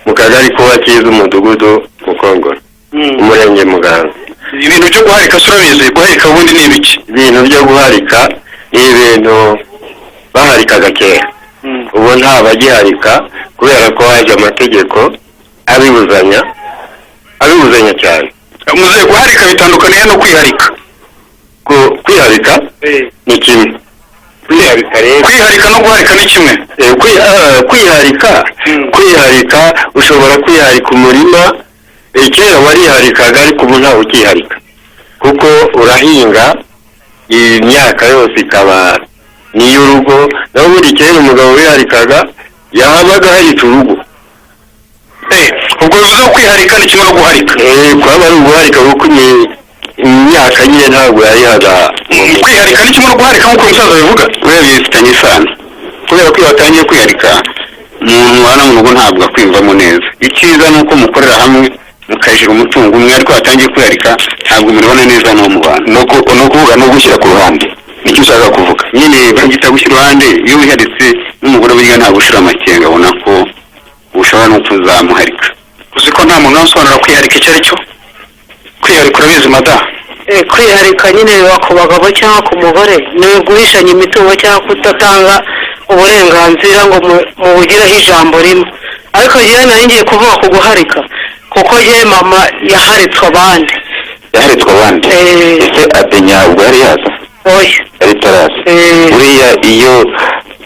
mu kagari kuba kiza umudugudu Mukongoro, umurenge Muganga. Ibintu byo guharika surabizi, guharika ubundi ni ibiki? Ibintu byo guharika ni ibintu baharikaga kera, ubu nta bagiharika kubera ko haje amategeko abibuzanya cyane. Muze guharika bitandukaniye no kwiharika? Kwiharika ni kimwe, kwiharika no guharika ni kimwe. Kwiharika ushobora kwiharika umurima, kera wariharikaga ariko ubu ntawe ukiharika, kuko urahinga imyaka yose ikaba n'iy'urugo. naho buri kera umugabo wiharikaga yahabaga haritse urugo. Ubwo bivuze ko kwiharika ni kimwe no guharika? Kwaba ari uguharika kuko imyaka nyine ntabwo yayihaga. Kwiharika ni kimwe no guharika nk'uko umusaza bivuga? Urebye bifitanye isano, kubera ko iyo watangiye kwiharika umuntu wana mu rugo ntabwo akwiyumvamo neza. Icyiza ni uko mukorera hamwe mukajira umutungo umwe, ariko watangiye kwiharika ntabwo muribona neza no mu bantu. No kuvuga no gushyira ku ruhande, nicyo ushaka kuvuga nyine bagita gushyira uruhande. Iyo wiharitse n'umugore burya ntabwo ushira amakenga, abona ko ushobora no kuzamuharika. Uzi ko nta muntu wasobanura kwiharika icyo ari cyo? Kwiharika urabizi mada? kwiharika nyine biba ku bagabo cyangwa ku mugore ni uguhishanya imitungo cyangwa kudatanga uburenganzira ngo mubugireho ijambo rimwe. Ariko njyewe nari ngiye kuvuga ku guharika kuko njyewe mama yaharitswe abandi. Yaharitswe abandi? Ese Adenya ubwo yari yaza? Oya. Yari taraza? Buriya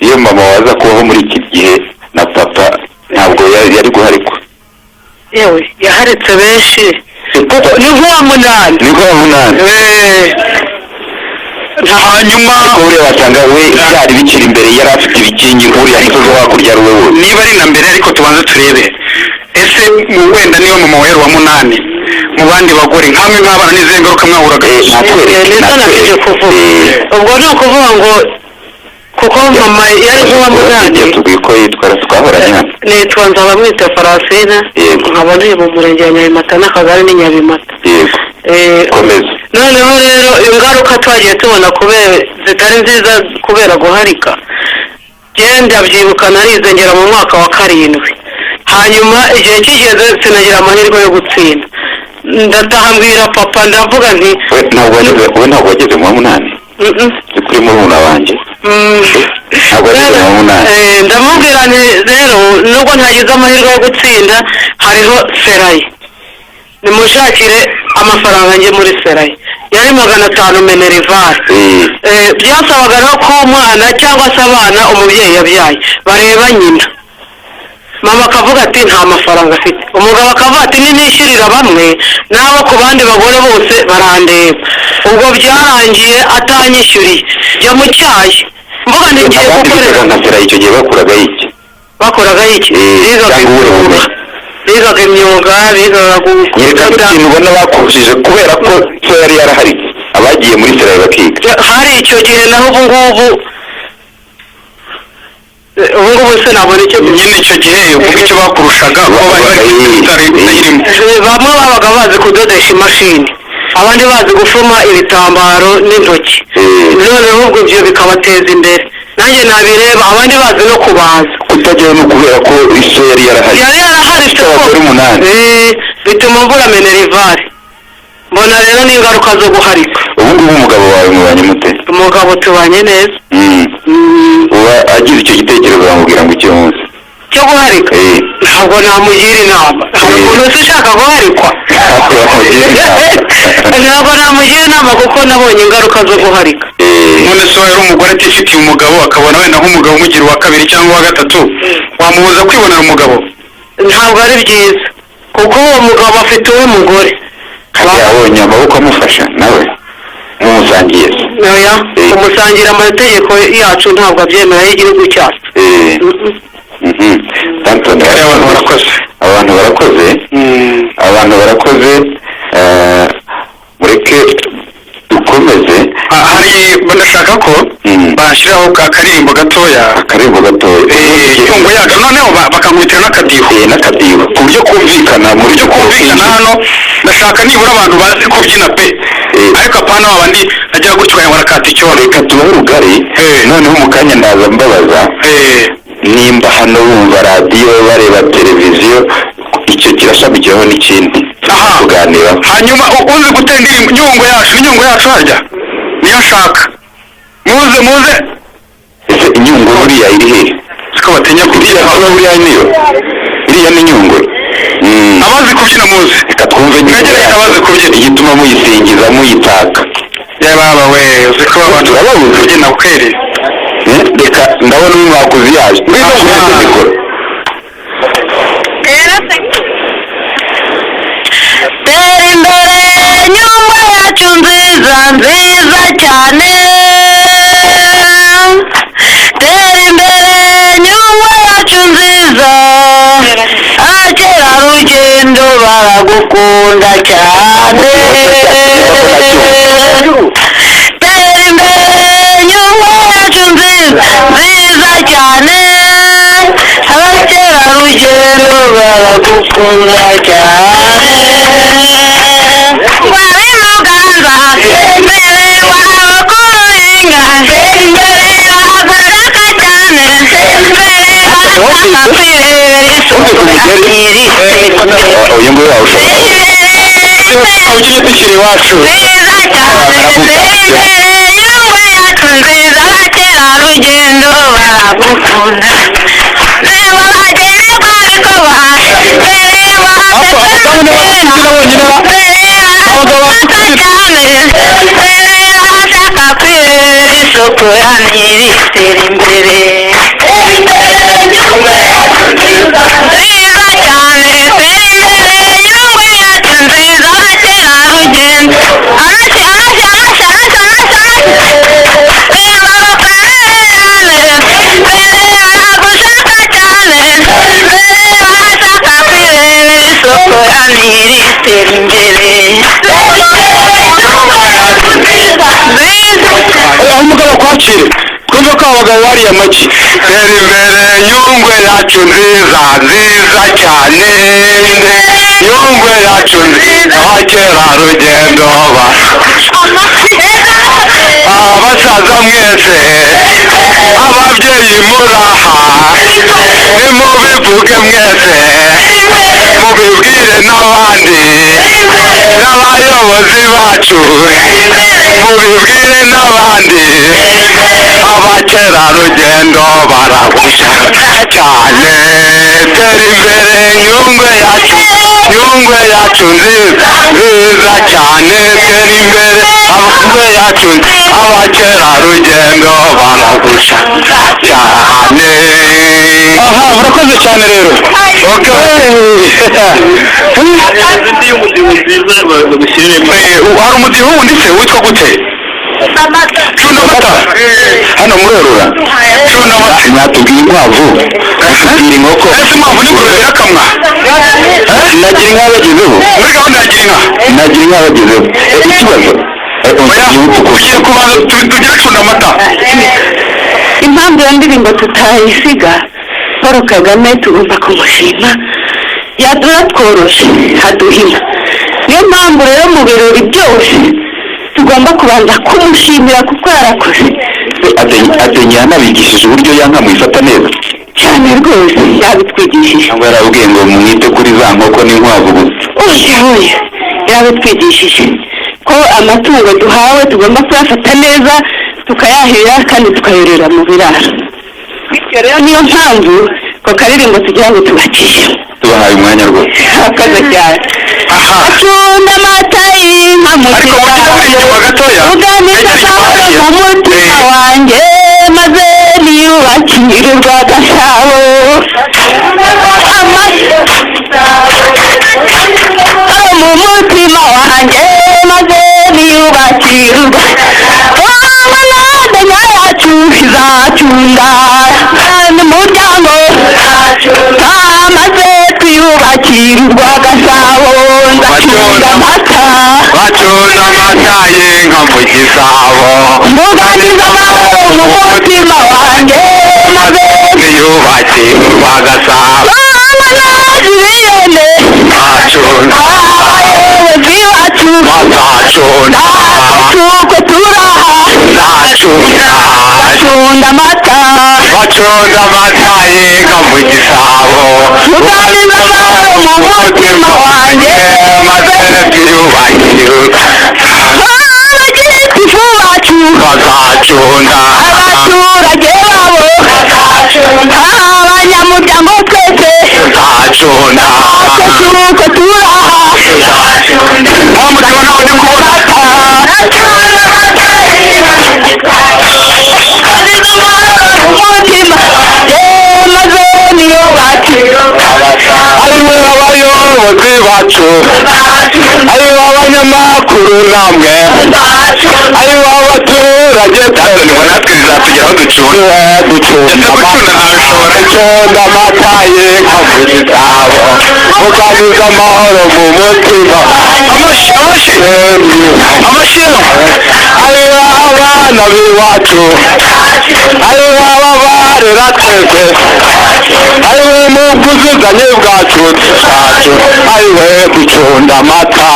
iyo mama waza kubaho muri iki gihe na papa ntabwo yari guharikwa. Yewe yaharitse benshi ni nk'uwa munani. Ni nk'uwa munani. hanyuma uriya wasanga we byari bikiri imbere yari afite ibikingi uriya musozi hakurya ari we wose. Niba ari na mbere ariko tubanze turebe ese wenda niyo mama wera wa munani mu bandi bagore nkamwe nk'abana n'izihe ngaruka mwahuraga? natwe kuvuga ubwo ni ukuvuga ngo kuko mama yari nk'uwa munani. Tubwiye ko yitwa twahoranye hano. Nitwa Nzabamwita Francine, nkaba ntuye mu murenge wa Nyabimata n'akagari ni Nyabimata. Komeza. Noneho rero ingaruka twagiye tubona kubera zitari nziza kubera guharika, genda byibuka narize ngera mu mwaka wa 7, hanyuma igihe kigeze sinagira amahirwe yo gutsinda, ndataha mbwira papa ndavuga nti we ntabwo wageze mu wa munani? Kuri murumuna wanjye ndamubwira nti rero nubwo ntagize amahirwe yo gutsinda hariho seraye, nimushakire amafaranga njye muri seraye. Yari 500 minerivare. Byasabaga no ko umwana cyangwa se abana umubyeyi yabyaye bareba nyina. Mama akavuga ati nta mafaranga afite, umugabo akavuga ati ninishyurira bamwe n'abo ku bandi bagore bose barandeba. Ubwo byarangiye atanyishyuriye jya mu cyayi mvuga ntigiye gukorera nka seraye. Icyo gihe bakoraga iki? Bigaga imyuga, bigaga gukora. Ikintu ubona bakurikije kubera ko so yari yaraharitse abagiye muri seraye bakiga. Hari icyo gihe naho ubungubu se nabona icyo nyine icyo gihe uvuga icyo bakurushaga ko bamwe babaga bazi kudodesha imashini, abandi bazi gufuma ibitambaro n'intoki. Noneho ubwo ibyo bikabateza imbere, nanjye nabireba. Abandi bazi no kubaza. Kutagira no kubera ko iso yari yaraharitse bituma mbura minerivare. Mbona rero n'ingaruka zo guharika. Ubungubu umugabo wawe mubanye mute? Umugabo tubanye neza. Uba agize icyo gitekerezo bamubwira ngo icyo munsi cyo guharika ntabwo namugira inama. Hari umuntu ushaka guharikwa? Ntabwo namugira inama kuko nabonye ingaruka zo guharika. None se wari umugore atifitiye umugabo akabona wenda nk'umugabo umugira uwa 2 cyangwa uwa 3 wamubuza kwibonera umugabo? Ntabwo ari byiza kuko uwo mugabo afite uwe mugore yabonye amaboko amufasha nawe mumusangiye. Oya, umusangira amategeko yacu ntabwo abyemera y'igihugu cyacu. Abantu barakoze mureke dukomeze. Hari ndashaka ko bashyiraho akaririmbo gatoya intungo yacu, noneho bakangwitira n'akadiho ku buryo kumvikana hano. Ndashaka nibura abantu bazi kubyina pe, ariko apana babandi agira gutyo ukayabona barakata icyondo. Reka tubahe urugari noneho mu kanya ndaza mbabaza nimba hano bumva radiyo bareba televiziyo icyo kirashamikiyeho n'ikindi tuganira. Hanyuma uzi gutera indirimbo inyungu yacu harya niyo ashaka muze. Ese inyungu buriya iri hehe? Siko batinya kubyina buriya niyo iriya ni inyungu. Abazi kubyina muze, reka twumve abazi kubyina igituma muyisingiza muyitaka. Yababa we uzi ko abantu babuze kubyina kweri. Reka ndabona umwakuzi yaje tera imbere nyumba yacu nziza cyane. Tera imbere nyumba yacu nziza, abakerarugendo baragukunda cyane. Tera imbere nyumba yacu nziza cyane, abakerarugendo baragukunda cyane. Wari muganza mbere wawe kuhinga, mbere wagaraka cyane, mbere wakakapirira isuku akiri. uyu nguyu wawushaka awukinye tukiri iwacu rugendo baragukunda reba bagera bariko barashaka kwibera isoko yanyiritera imbere nziza cyane y'ingwe yacu nziza kera rugendo umugabo kwakire twumva ko abagabo bariye amagi tera imbere nyungwe yacu nziza nziza cyane nyungwe yacu nziza kera rugendo abasaza mwese ababyeyi muraha nimubivuge mwese mubibwire n'abandi n'abayobozi bacu mubibwire n'abandi abakerarugendo baragushaka cyane tera imbere nyungwe yacu nziza nziza cyane tera imbere nyungwe yacu abakerarugendo baragushaka cyane. Aha murakoze cyane rero hari umudiho wundi se witwa gute cundamata hano murorora cundamata mwatubwiye inkwavu mwatubwira inkoko inkwavu n'ingurube birakamwa nagira inka bagezeho muri gahunda yagira inka bagezeho ikibazo ugiye kubanza tugire cundamata impamvu iyo ndirimbo tutayisiga Paul Kagame tugomba kumushima yaturatworoshe haduhima niyo mpamvu rero mu birori byose tugomba kubanza kumushimira kuko yarakoze ADENYA yanabigishije uburyo yanka mwifata neza cyane rwose yabitwigishije cyangwa yarabwiye ngo mwite kuri za nkoko n'inkwavu gusa oya yabitwigishije ko amatungo duhawe tugomba kuyafata neza tukayahira kandi tukayorera mu biraro bityo rero niyo mpamvu ko karirimbo tugira ngo tubakishe tubahaye umwanya rwose akaza cyane acunda amata y'inka mu kiraro uganisha mu mutima wanjye maze niyubakire urwagasabo mu mutima wanjye maze niyubakire ADENYA yacu izacunda n'umuryango maze twiyubakire urwagasabo ndacunda amata y'inka mu gisabo mbuganiza amahoro mu mutima wanjye maze niyubakire urwagasabo n'abaziriyene abayobozi bacu tuko turaha bacunda amata y'inka mu gisabo tuganiza amahoro mu mutima wanjye maze twiyubakire abagitifu bacu abaturage babo abanyamuryango twese tuko turaha umutima maze niyubakire ariwe abayobozi bacu ariwe abanyamakuru namwe ariwe abaturage tuzanirwa natwe bizatugeraho ducunda amata y'inka mu gisabo muganiza amahoro mu mutima ariwe abana b'iwacu ariwe ababarera twese ariwe mu bwuzuzanye bwacu ariwe ducunda amata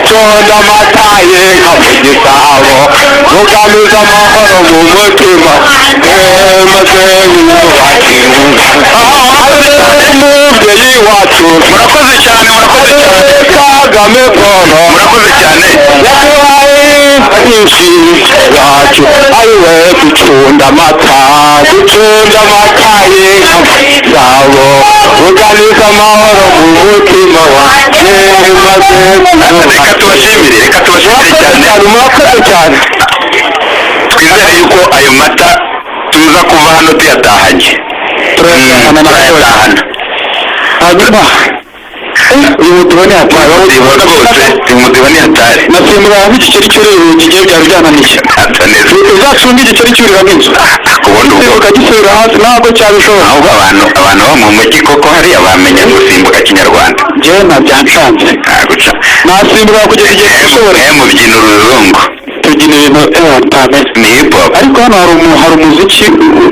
Chonda mataye nka mu gisabo ugamije amahoro mu mutima maze wiyubake umubyeyi wacu murakoze cyane Kagame Paul murakoze cyane yabaye nyinshi yacu ayiwe ducunda amata ye nka mu gisabo ugamije amahoro mu mutima wanjye maze reka tubashimire cyane murakoze cyane twizere yuko ayo mata tuza kuva hano tuyatahanye turayatahana hanyuma uyu mudiho ni hatari uyu mudiho ni hatari nasimbura nk'igiceri cy'ururiro kigiye byari byananiye uzacunga igiceri cy'uriramo inzu ubundi ukagisubira hasi ntabwo cyabishobora ahubwo abantu bo mu mujyi koko hariya bamenya gusimbuka kinyarwanda njyewe ntabyancanze nasimbura kugeza igihe gishobora mubyina uruzungu tubyina ibintu ntameze ni hip hop ariko hano hari umuziki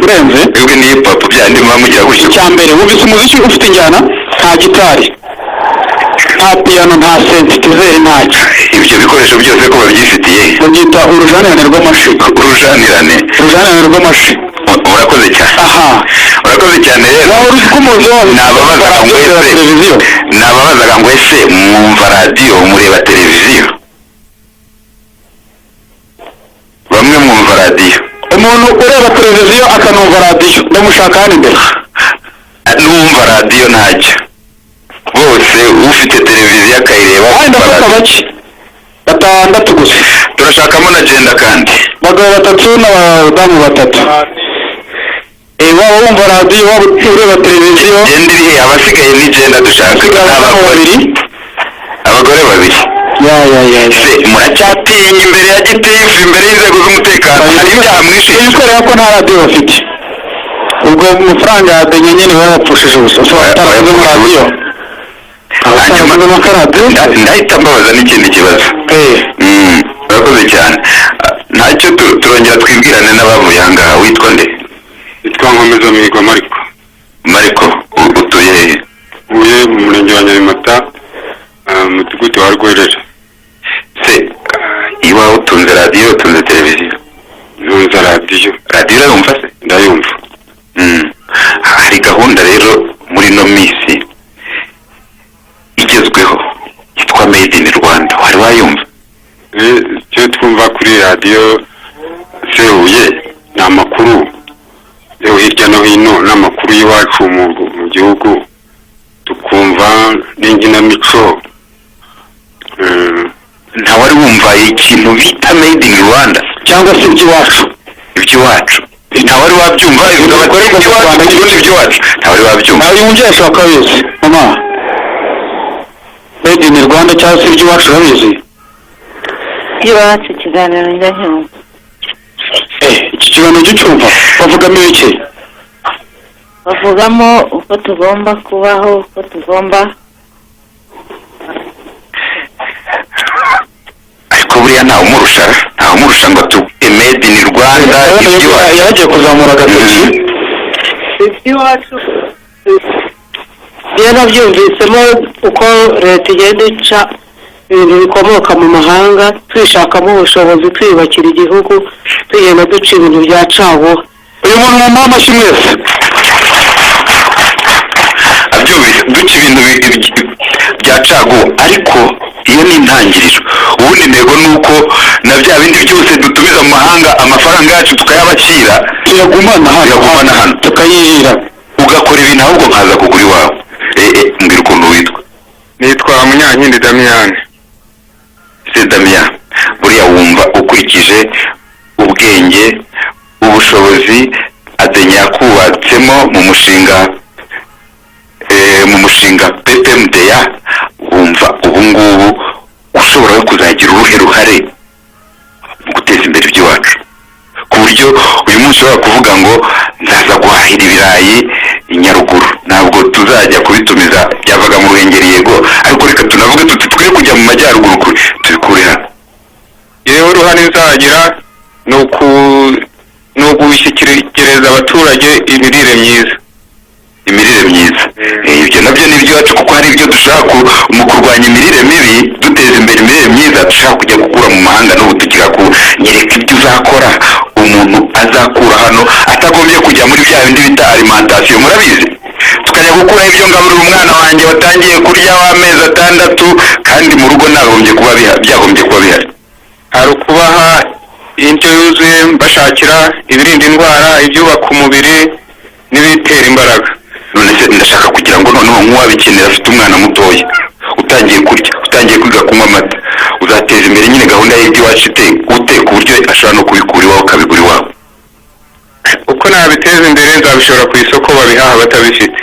urenze twebwe ni hip hop byandi muba mugira gutyo icya mbere wumvise umuziki ufite injyana nta gitari nta piyano nta sensitiveri ntacyo ibyo bikoresho byose ko babyifitiye babyita urujanirane rw'amashi urujanirane rw'amashi urakoze cyane urakoze cyane rero nababazaga ngo ese mwumva radiyo mureba televiziyo bamwe mwumva radiyo umuntu ureba televiziyo akanumva radiyo ndamushaka hano imbere n'uwumva radiyo ntacyo bose ufite televiziyo akayireba ndafata bake batandatu gusa turashakamo na jenda kandi abagabo batatu n'abadamu batatu waba wumva radiyo waba ureba televiziyo jenda iri abasigaye ni jenda dushaka abagore babiri se muracyatinya imbere ya gitifu imbere y'inzego z'umutekano hari ibyaha mwishije kubera ko nta radiyo bafite ubwo amafaranga yadenye nyine barapfushije ubusa bataravuze mu radiyo ndahita mbabaza n'ikindi kibazo urakoze cyane ntacyo turongera twibwirane n'abavuye aha ngaha witwa nde witwa nkomeza mihigo mariko utuye hehe uye mu murenge wa nyabimata umudugudu wa rwereje se iwawe utunze radiyo utunze televiziyo ntunze radiyo urayumva se ndayumva hari gahunda rero muri ino minsi igezweho yitwa made in Rwanda wari wayumva icyo twumva kuri radiyo Huye ni amakuru yo hirya no hino n'amakuru y'iwacu mu gihugu tukumva n'inkinamico ntawari wumva ikintu bita made in Rwanda cyangwa se iby'iwacu ntawari wabyumva iby'iwacu ntawari wabyumva uyu mubyeyi ashobora kuba abizi mama made in Rwanda cyangwa se iby'iwacu urabizi iby'iwacu ikiganiro njya nyumva iki kiganiro cy'ucyumva bavugamo iki bavugamo uko tugomba kubaho uko tugomba ariko buriya ntawumurusha ngo tuge made in Rwanda yaragiye kuzamura agatoki iby'iwacu iyo nabyumvisemo uko leta igenda ica ibintu bikomoka mu mahanga twishakamo ubushobozi twiyubakira igihugu tugenda duca ibintu bya caguwa uyu muntu mu mamashi mwese abyumvise duca ibintu bya caguwa ariko iyo ni intangiriro ubundi intego ni uko na bya bindi byose dutumiza mu mahanga amafaranga yacu tukayabacira tuyagumana hano tukayirira ugakora ibintu ahubwo nkaza kugura iwawe mbwira ukuntu witwa nitwa Munyankindi Damiyane Damiyane buriya wumva ukurikije ubwenge ubushobozi ADENYA yakubatsemo mu mushinga PPMDA wumva ubu ngubu ushobora kuzagira uruhe ruhare mu guteza imbere iby'iwacu ku buryo uyu munsi ushobora kuvuga ngo nzaza guhahira ibirayi i Nyaruguru ntabwo tuzajya kubitumiza byavaga mu Ruhengeri yego ariko reka tunavuge tuti twe kujya mu majyaruguru kure tubikure hano yewe uruhare nzagira ni ugushyikiriza abaturage imirire myiza ibyo nabyo ni iby'iwacu kuko hari ibyo dushaka mu kurwanya imirire mibi guteza imbere imirire myiza dushaka kujya gukura mu mahanga n'ubu tugira ko nyereka ibyo uzakora umuntu azakura hano atagombye kujya muri bya bindi bita alimentation murabizi tukajya gukura ibyo ngaburira umwana wanjye watangiye kurya w'amezi 6 kandi mu rugo nagombye kuba byagombye kuba bihari. hari ukubaha indyo yuzuye bashakira ibirinda indwara ibyubaka umubiri n'ibitera imbaraga. none se ndashaka kugira ngo noneho nk'uwabikenera afite umwana mutoya utangiye kurya utangiye kwiga kunywa amata uzateza imbere nyine gahunda y'ibyo wacu ute ku buryo ashobora no kubikura iwawe ukabigura iwawe. uko nabiteza imbere nzabishora ku isoko babihaha batabifite.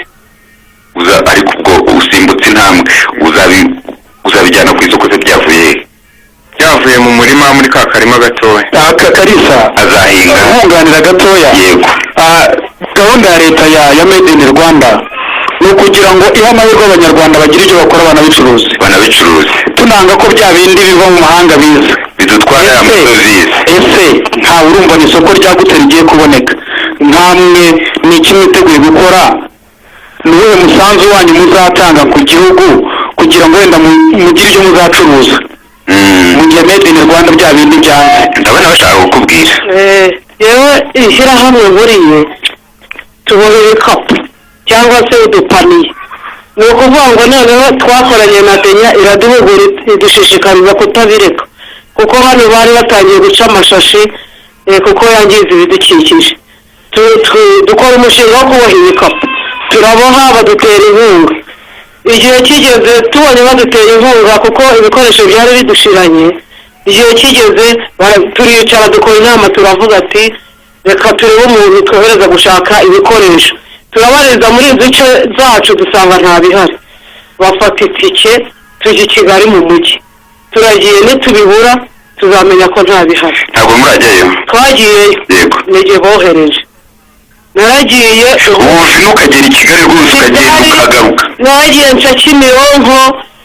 ariko ubwo usimbutse intambwe uzabijyana ku isoko se byavuye mu murima muri ka karima gatoya. Karisa azahinga nkunganira gatoya. Yego. Gahunda ya leta ya Made in Rwanda ni ukugira ngo ihe amahirwe abanyarwanda bagira ibyo bakora banabicuruze. Tunanga ko bya bindi biva mu mahanga biza bidutwara amadovize. Ese ntawe urumva ni isoko ryagutse rigiye kuboneka nkamwe ni iki mwiteguye gukora n'uwo musanzu wanyu muzatanga ku gihugu kugira ngo wenda mugire ibyo muzacuruza mu gihe Made in Rwanda bya bindi byanze. Ndabona bashaka kukubwira yewe ishyirahamwe buriye tubona ibikapu cyangwa se udupaniye ni ukuvuga ngo noneho twakoranye na ADENYA iraduhugura idushishikariza kutabireka kuko hano bari batangiye guca amashashi kuko yangiza ibidukikije. Dukora umushinga wo kuboha ibikapu turaboha badutera inkunga. Igihe kigeze tubonye badutera inkunga kuko ibikoresho byari bidushiranye. Igihe kigeze turicara dukora inama turavuga ati reka turebe umuntu twohereza gushaka ibikoresho. Turabariza muri duce zacu dusanga nta bihari. Bafata itike tujya i Kigali mu mujyi. Turagiye nitubibura tuzamenya ko nta bihari. Ntabwo murajyayo? Twagiyeyo. Yego. Nige bohereje. Naragiye ntukagera i Kigali rwose ukagenda ukagaruka. Naragiye nca Kimironko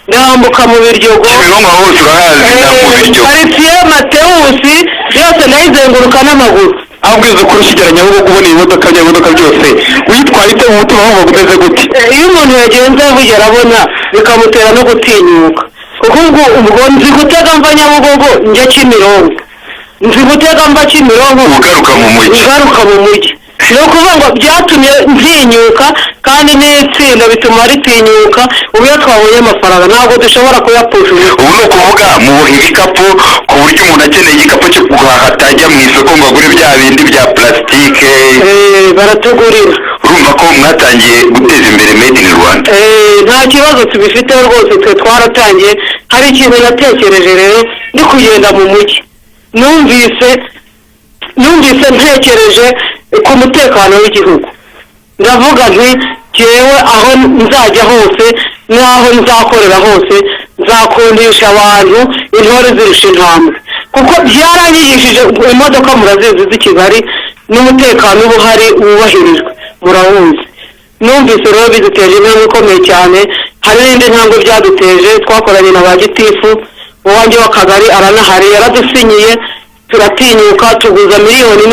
ndambuka mu Biryogo. Kimironko hose urahazi mu Biryogo. Quartier Matewusi yose nayizenguruka n'amaguru. Ahubwiza kuri kigera Nyabugogo kubona imodoka byose witwara ite mu mutima wumva guteze gute? Iyo umuntu yagenze vuga arabona bikamutera no gutinyuka kuko ubwo nzi gutega mva Nyabugogo njya Kimironko nzi gutega mva Kimironko ugaruka mu mujyi. ni ukuvuga ngo byatumye ntinyuka kandi n'itsinda bituma ritinyuka ubu iyo twabonye amafaranga ntabwo dushobora kuyapfusha. Ubu ni ukuvuga muboha ibikapu ku buryo umuntu akeneye igikapu cyo guhaha atajya mu isoko ngo agure bya bindi bya plastique. Baratugurira. Urumva ko mwatangiye guteza imbere Made in Rwanda? Nta kibazo tubifiteho rwose twe twaratangiye. Hari ikintu natekereje rero ndi kugenda mu mujyi numvise ntekereje ku mutekano w'igihugu. Ndavuga nti jewe aho nzajya hose n'aho nzakorera hose nzakundisha abantu intore zirusha intambwe kuko byaranyigishije imodoka murazizi z'i Kigali n'umutekano uba uhari wubahirijwe murawuzi. Numvise rero biduteje intambwe ikomeye cyane. Hari n'indi ntambwe byaduteje twakoranye na ba gitifu uwanjye w'akagari aranahari yaradusinyiye turatinyuka tuguza 1.5 miliyoni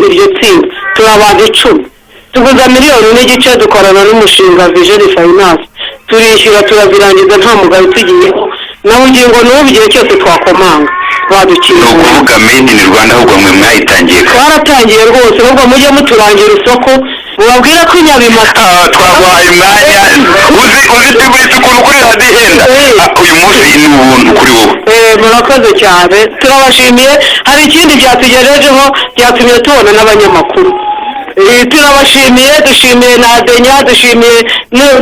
iryo tsinda turi abantu 10 tuguza 1.5 miliyoni dukorana n'umushinga Vision Finance turishyura turabirangiza nta mugayo tugiyeho nawe ugingo n'ubu igihe cyose twakomanga badukiye. No kuvuga Made in Rwanda ahubwo mwe mwayitangiye? Twaratangiye rwose ahubwo mujye muturangira isoko mubabwira ko nyabimata twabahaye umwanya uzi tubise ukuntu kuri radihenda uyu munsi ni ubuntu kuri wowe. Murakoze cyane turabashimiye. Hari ikindi byatugejejeho byatumye tubona n'abanyamakuru. Turabashimiye dushimiye na ADENYA dushimiye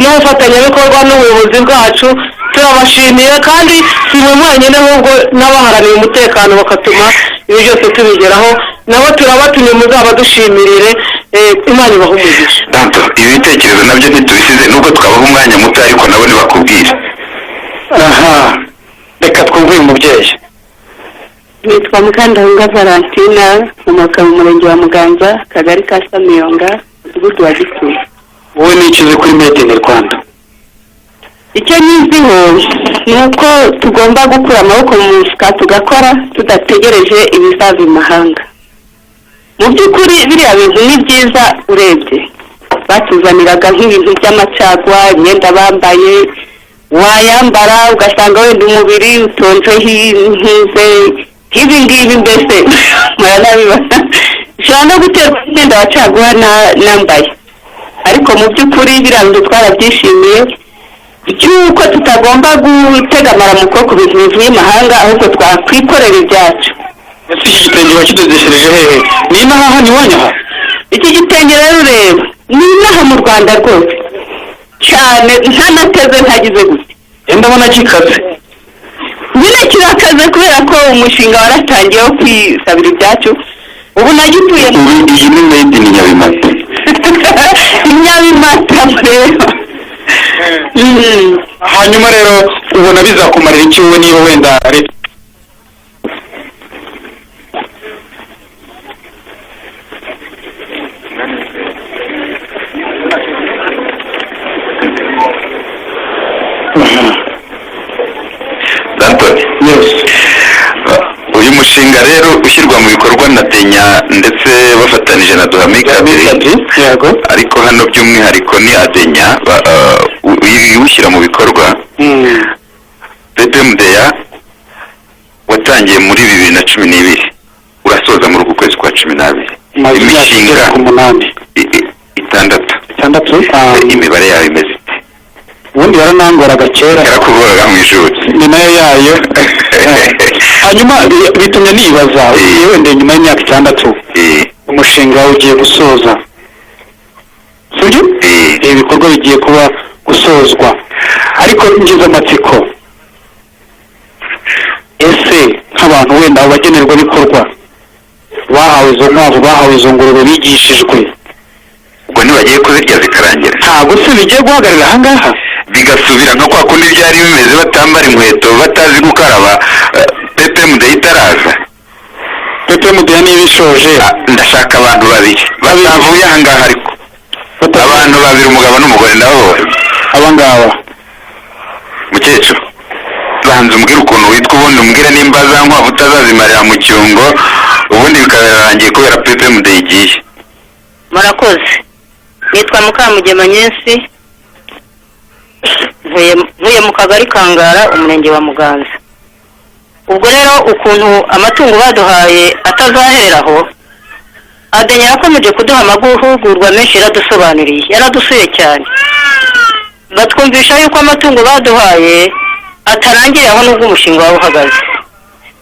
n'ubufatanyabikorwa n'ubuyobozi bwacu turabashimiye kandi si mu mwanya ahubwo n'abaharaniye umutekano bakatuma ibi byose tubigeraho nabo turabatumye muzaba dushimirire Imana ibaha umugisha. Tanto ibi bitekerezo nabyo ntitubisize nubwo twabaha umwanya muto ariko nabo ntibakubwira. Reka twumve uyu mubyeyi. Nitwa Mukandahunga Valentina umuka mu murenge wa Muganza Kagari ka Samiyonga umudugudu wa Gisuru. Wowe ni ikize kuri Made in Rwanda? Icyo nyiziho ni uko tugomba gukura amaboko mu mufuka tugakora tudategereje ibizava imahanga. Mu by'ukuri biriya bintu ni byiza urebye batuzaniraga nk'ibintu by'amacagwa imyenda bambaye wayambara ugasanga wenda umubiri utonze nk'ibi ngibi mbese murabibona ushobora no guterwa imyenda wacaguha nambaye ariko mu by'ukuri birangiye twarabyishimiye by'uko tutagomba gutega amaramuko ku bintu bivuye imahanga ahubwo twakwikorera ibyacu. ese iki gitenge wakidodeshereje hehe? ni inaha ni wanyaha? Iki gitenge rero ureba ni inaha mu Rwanda rwose cyane ntanateze ntagize gute ndabona gikaze nyine kirakaze kubera ko umushinga waratangiye wo kwisabira ibyacu ubu nagituye iyi ni made in nyabimata nyabimata rero hanyuma rero ubona bizakumarira iki wowe niba wenda leta uyu mushinga rero ushyirwa mu bikorwa na ADENYA ndetse bafatanije na DUHAMIC ADRI ariko hano by'umwihariko ni ADENYA ushyira mu bikorwa PPMDA watangiye muri 2012 urasoza muri uku kwezi kwa 12 imishinga 6 imibare yayo imeze ubundi yaranangoraga kera yarakugoraga mu ishuri ni nayo yayo hanyuma bitumye nibaza wenda nyuma y'imyaka 6 umushinga ugiye gusoza sibyo ibikorwa bigiye kuba gusozwa ariko ngize amatsiko ese nk'abantu wenda abagenerwa bikorwa bahawe izo nkwavu bahawe izo ngurube bigishijwe ubwo ntibagiye kuzirya zikarangira ntabwo se bigiye guhagarara ahangaha bigasubira nka kwa kundi byari bimeze batambara inkweto batazi gukaraba PPMDA itaraza PPMDA niba ishoje ndashaka abantu babiri batavuye ahangaha ariko abantu babiri umugabo n'umugore nabo abangaba mukecuru banza umbwira ukuntu witwa ubundi umbwira nimba za nkwavu utazazimarira mu cyungo ubundi bikarangiye kubera PPMDA igiye. Murakoze nitwa Mukamugema Nyesi mvuye mu kagari Kangara umurenge wa Muganza. Ubwo rero ukuntu amatungo baduhaye atazaheraho ADENYA yakomeje kuduha amahugurwa menshi yaradusobanuriye yaradusuye cyane batwumvisha yuko amatungo baduhaye atarangiye aho nubwo umushinga wawe uhagaze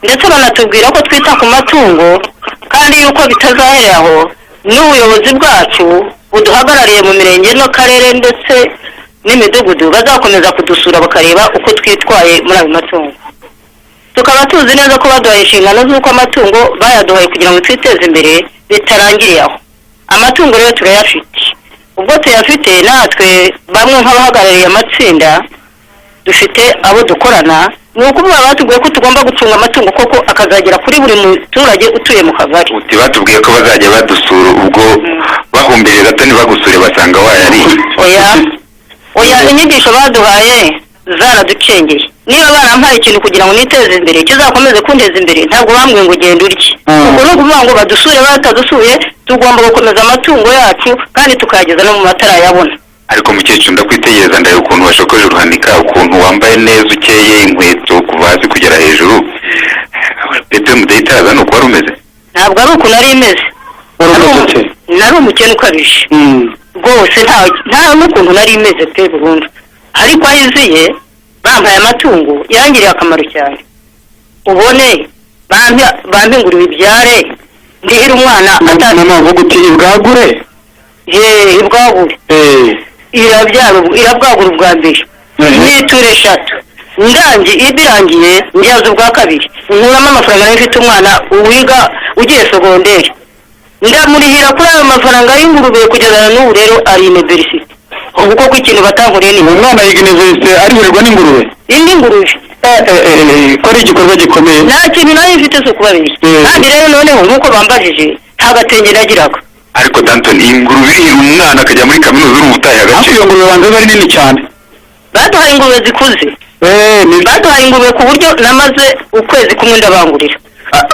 ndetse banatubwira ko twita ku matungo kandi yuko bitazaheraho n'ubuyobozi bwacu buduhagarariye mu mirenge n'akarere ndetse n'imidugudu bazakomeza kudusura bakareba uko twitwaye muri ayo matungo. Tukaba tuzi neza ko baduhaye inshingano z'uko amatungo bayaduhaye kugira ngo twiteze imbere bitarangiriye aho. Amatungo rero turayafite. Ubwo tuyafite natwe bamwe nk'abahagarariye amatsinda dufite abo dukorana ni ukuvuga batubwiye ko tugomba gucunga amatungo koko akazagera kuri buri muturage utuye mu kagari. Uti batubwiye ko bazajya badusura ubwo bahumbiriye gato ntibagusure basanga wayari. Oya inyigisho baduhaye zaradukengeye. Niba barampaye ikintu kugira ngo niteze imbere kizakomeze kunteza imbere ntabwo bambwiye ngo genda urye. Ubwo no kuvuga ngo badusure batadusuye tugomba gukomeza amatungo yacu kandi tukageza no mu matara yabona. Ariko mukecuru ndakwitegereza ndaye ukuntu washokoje uruhanika ukuntu wambaye neza ukeye inkweto kuva hasi kugera hejuru PPMDA itaza nuko wari umeze. Ntabwo ari uko nari imeze nari umukene ukabije rwose nta n'ukuntu nari imeze pe burundu ariko ahiziye bampaye amatungo yangiriye akamaro cyane ubone bampe ngura ibibyare ndihira umwana atavuga uti ibwagure ibwagure irabwagura ubwa mbere n'iture 3 ibirangiye ndiyaza ubwa kabiri nkuramo amafaranga n'ifite umwana uwiga ugiye segonderi ndamurihira kuri ayo mafaranga y'ingurube kugeza n'ubu rero ari university ubwo ko ikintu batankuriye ni umwana yiga university arihurirwa n'ingurube indi ngurube ko ari igikorwa gikomeye nta kintu nayo mfite cyo kubabeshya kandi rero noneho nk'uko bambajije nta gatenge nagiraga ariko Danton ingurube irihira umwana akajya muri kaminuza urumutaye agaciro iyo ngurube banze bari nini cyane baduhaye ingurube zikuze baduhaye ingurube ku buryo namaze ukwezi kumwe ndabangurira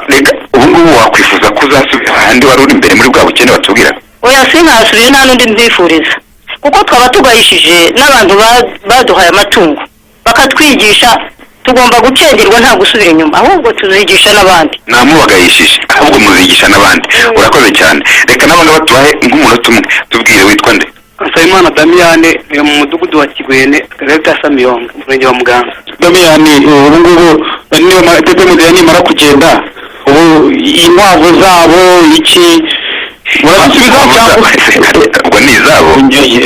reka ubu ngubu wakwifuza ko uzasubira ahandi wari uri imbere muri bwa bukene batubwira oya sinkasubiye nta n'undi mbyifuriza kuko twaba tugayishije n'abantu baduhaye amatungo bakatwigisha tugomba gucengerwa nta gusubira inyuma ahubwo tuzigisha n'abandi namubagayishije ahubwo muzigisha n'abandi urakoze cyane reka n'abandi batubahe nk'umunota umwe tubwire witwa nde Nsabimana Damiyane mu mudugudu wa Kigwene akarere ka Samiyonga umurenge wa Muganza. Damiyane ubu ngubu niyo PPMDA nimara kugenda ubu inkwavu zabo iki murabisubizaho cyangwa ubwo ni izabo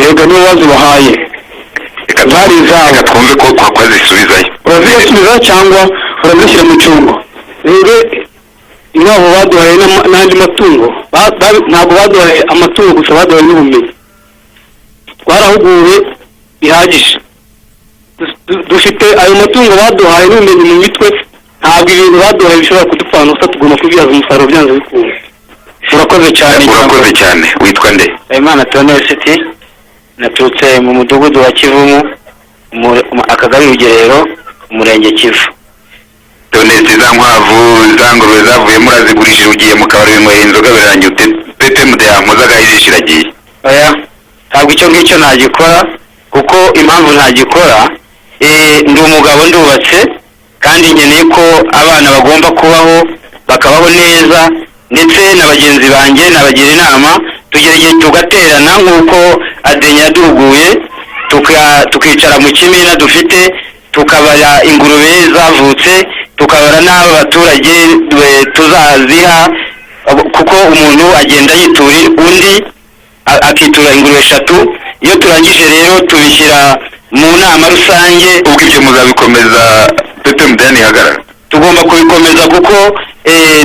yego niyo wazibahaye zari izabo twumve ko twazisubizayo urazisubizaho cyangwa urazishyira mu cyungo rero inkwavu baduhaye n'andi matungo ntabwo baduhaye amatungo gusa baduhaye n'ubumenyi twarahuguwe bihagije dufite ayo matungo baduhaye n'ubumenyi mu mitwe ntabwo ibintu baduhaye bishobora kudupfana gusa tugomba kubyaza umusaruro byanze bikunze urakoze cyane witwa nde Imana Cette naturutse mu mudugudu wa Kivumu akagari Rugerero umurenge Kivu Donetse za nkwavu za ngurube zavuye murazigurishije ugiye mu kabari binyweye inzoga birangiye PPMDA muzaga izishiragiye oya ntabwo icyo ngicyo ntagikora kuko impamvu ntagikora ndi umugabo ndubatse kandi nkeneye ko abana bagomba kubaho bakabaho neza ndetse na bagenzi banjye nabagira inama tugerageze tugaterana nk'uko ADENYA yaduhuguye tukicara mu kimina dufite tukabara ingurube zavutse tukabara n'aba baturage tuzaziha kuko umuntu agenda yitura undi akitura ingurube 3 iyo turangije rero tubishyira mu nama rusange ubwo ibyo muzabikomeza PPMDA ntihagarara tugomba kubikomeza kuko